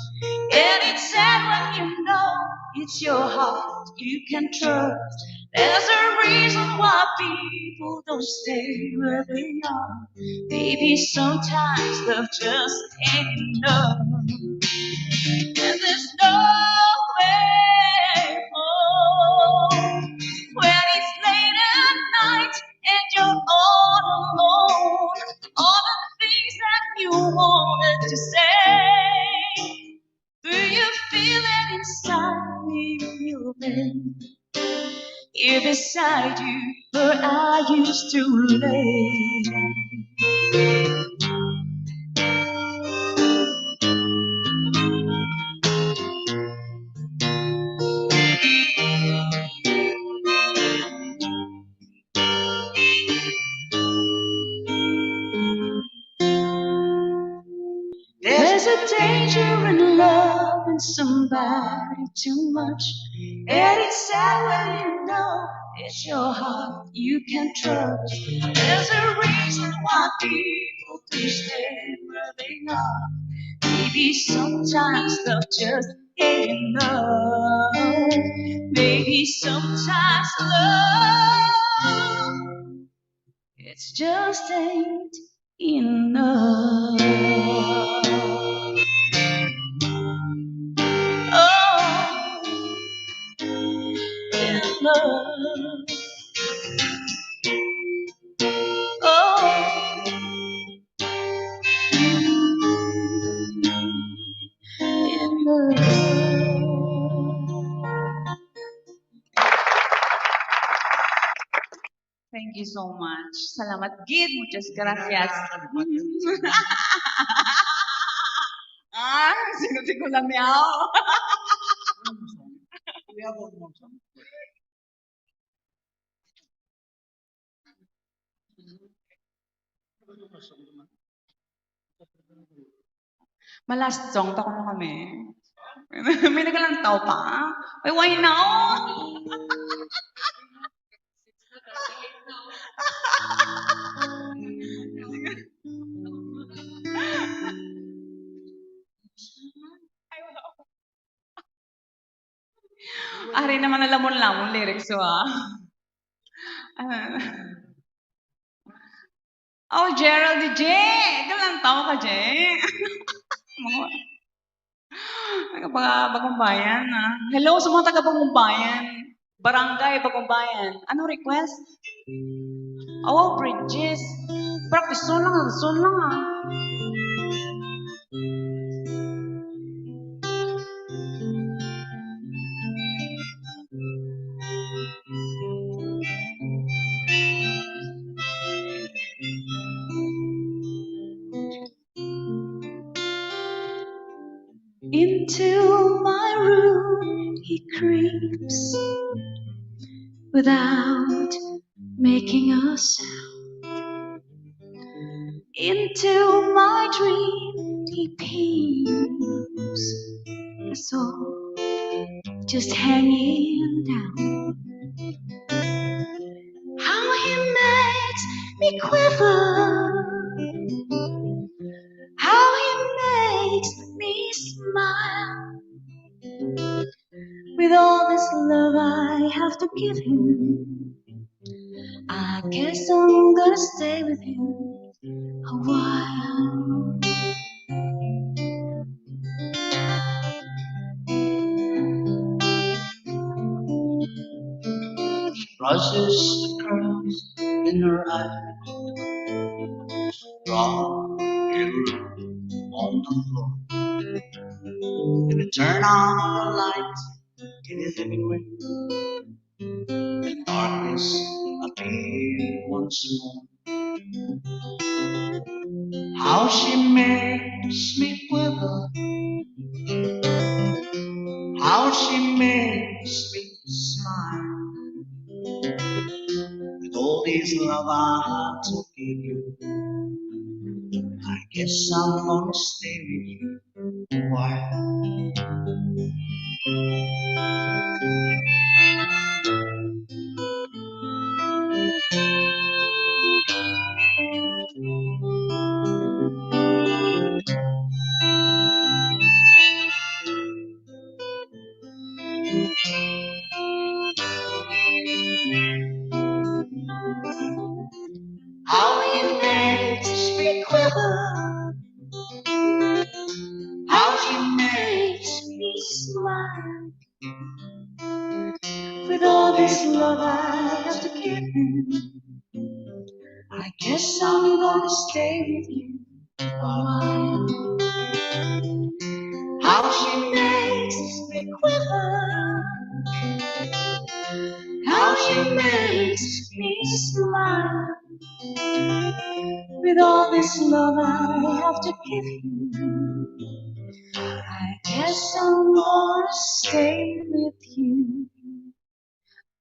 B: and it's sad when you know it's your heart you can trust. There's a reason why people don't stay where they are. Baby, sometimes love just ain't enough, and there's no way home when it's late at night and you're all alone. All the things that you wanted to say, do you feel it inside you, babe? Here beside you, where I used to lay. There's a danger in loving somebody too much, and it's sad when you know it's your heart you can trust. There's a reason why people do stay where they are. Maybe sometimes love just ain't enough. Maybe sometimes love, it's just ain't in love. Oh, in love. Oh, in love. Thank you so much. Salamat gid. Muchas gracias. Ah, sigo lang meow. Malast song pa ko na kami. May nagalang tao pa. Ay, why now? Ari naman na lamon-lamon lyrics so ah. Oh, Gerald DJ! Galang tao ka, Je. Mga bagong bayan, ah. Hello sa mga taga bagong bayan. Barangay bagong bayan. Ano request? Oh, Bridges. Practice son lang ah. Into my room he creeps without making a sound. Into my dream he peeps, so just hanging down. How he makes me quiver, how he makes me smile. With all this love I have to give him, I guess I'm gonna stay with him a while.
A: Crosses the curls in her eyes, draw her on the floor. And we turn on the lights in the living room. The darkness appears once more. How she makes me quiver, how she makes me smile. With all this love I have to give you, I guess I'm gonna stay with you a while. How he makes me quiver, how he makes me smile. With all this love I have to give him, I guess I'm gonna stay with you a while. How she makes me quiver, how she makes me smile. With all this love I have to give you, I guess I'm gonna stay with you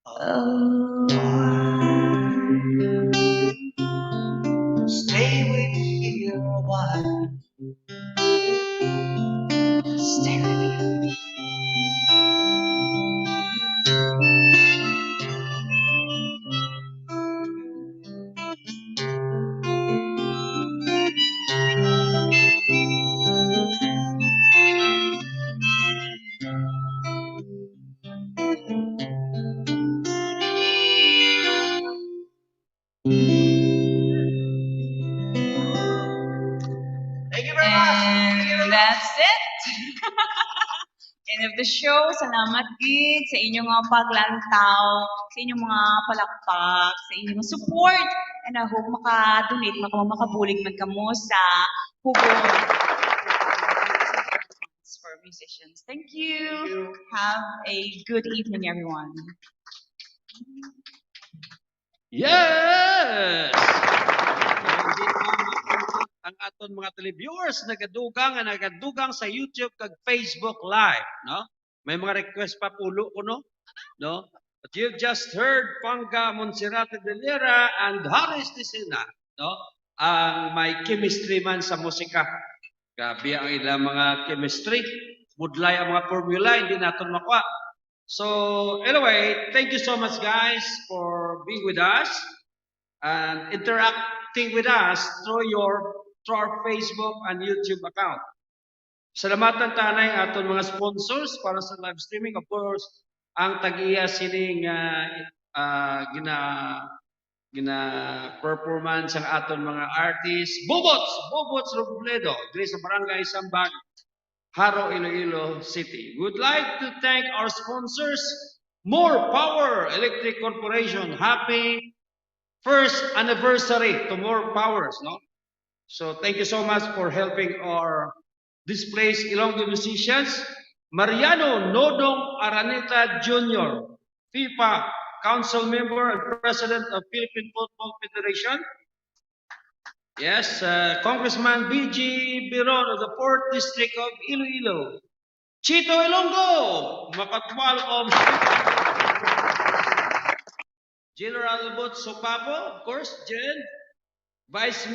A: a while. Stay with you a while. Stay with you.
D: that's it. End of the show. Salamat gid sa inyong mga paglantaw, sa inyong mga palakpak, sa inyong support. And I hope maka-donate, makabulig man kamo sa Hugon for musicians. Thank you. Have a good evening, everyone.
C: Yes! Ang aton mga televiewers nagadugang sa YouTube kag Facebook Live, no? May mga request pa pulo ko, no? But you've just heard Panga Monserrate de Lira and Haris Tisena, no? Ang may chemistry man sa musika. Grabe ang ilang mga chemistry. Budlay ang mga formula, hindi natin makuha. So, anyway, thank you so much, guys, for being with us and interacting with us through our Facebook and YouTube account. Salamatan tanay aton mga sponsors para sa live streaming. Of course, ang tag-iya sining performance ang aton mga artists. Bobots Robledo, diri sa Barangay Sambag, Haro, Iloilo City. Would like to thank our sponsors, More Power Electric Corporation. Happy first anniversary to More Powers, no? So thank you so much for helping our displaced Ilonggo musicians. Mariano Nodong Araneta Jr., FIFA Council Member and President of Philippine Football Federation. Yes, Congressman B.G. Biron of the 4th District of Iloilo. Chito Ilonggo, Makatwal of General Bot Sopapo, of course, Jen, Vice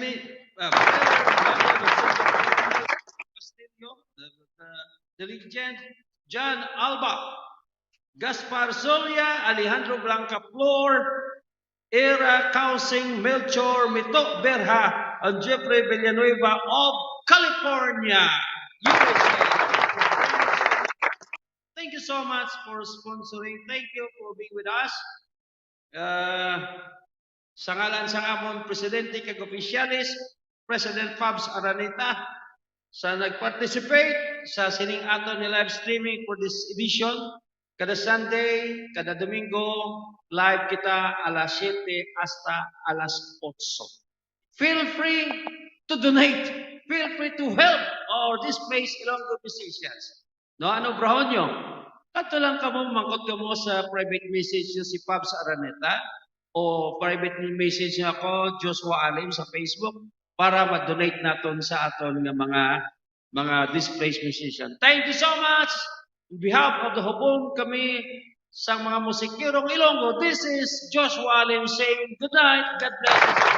C: Castillo, the legend, John Alba, Gaspar Solia, Alejandro Blanca Flor, Era Kausing, Melchor Mito Berha, and Jeffrey Villanueva of California, USA. Thank you so much for sponsoring. Thank you for being with us. Sa ngalan sa amon Presidente kag Opisyalis, President Fabs Araneta, sa nag-participate sa sining aton ni live streaming for this edition. Kada Sunday, kada Domingo, live kita alas 7 hasta alas 8. Feel free to donate. Feel free to help our displaced Ilonggo musicians. No, ano brahon nyo? Kato lang kamo, mangkot kamo sa private message nyo si Fabs Araneta o private message nyo ako, Joshua Alim sa Facebook para ma-donate naton sa aton nga mga displaced musicians. Thank you so much. On behalf of the Hubon kami sa mga musikirong Ilonggo, this is Joshua Alim saying good night. God bless you.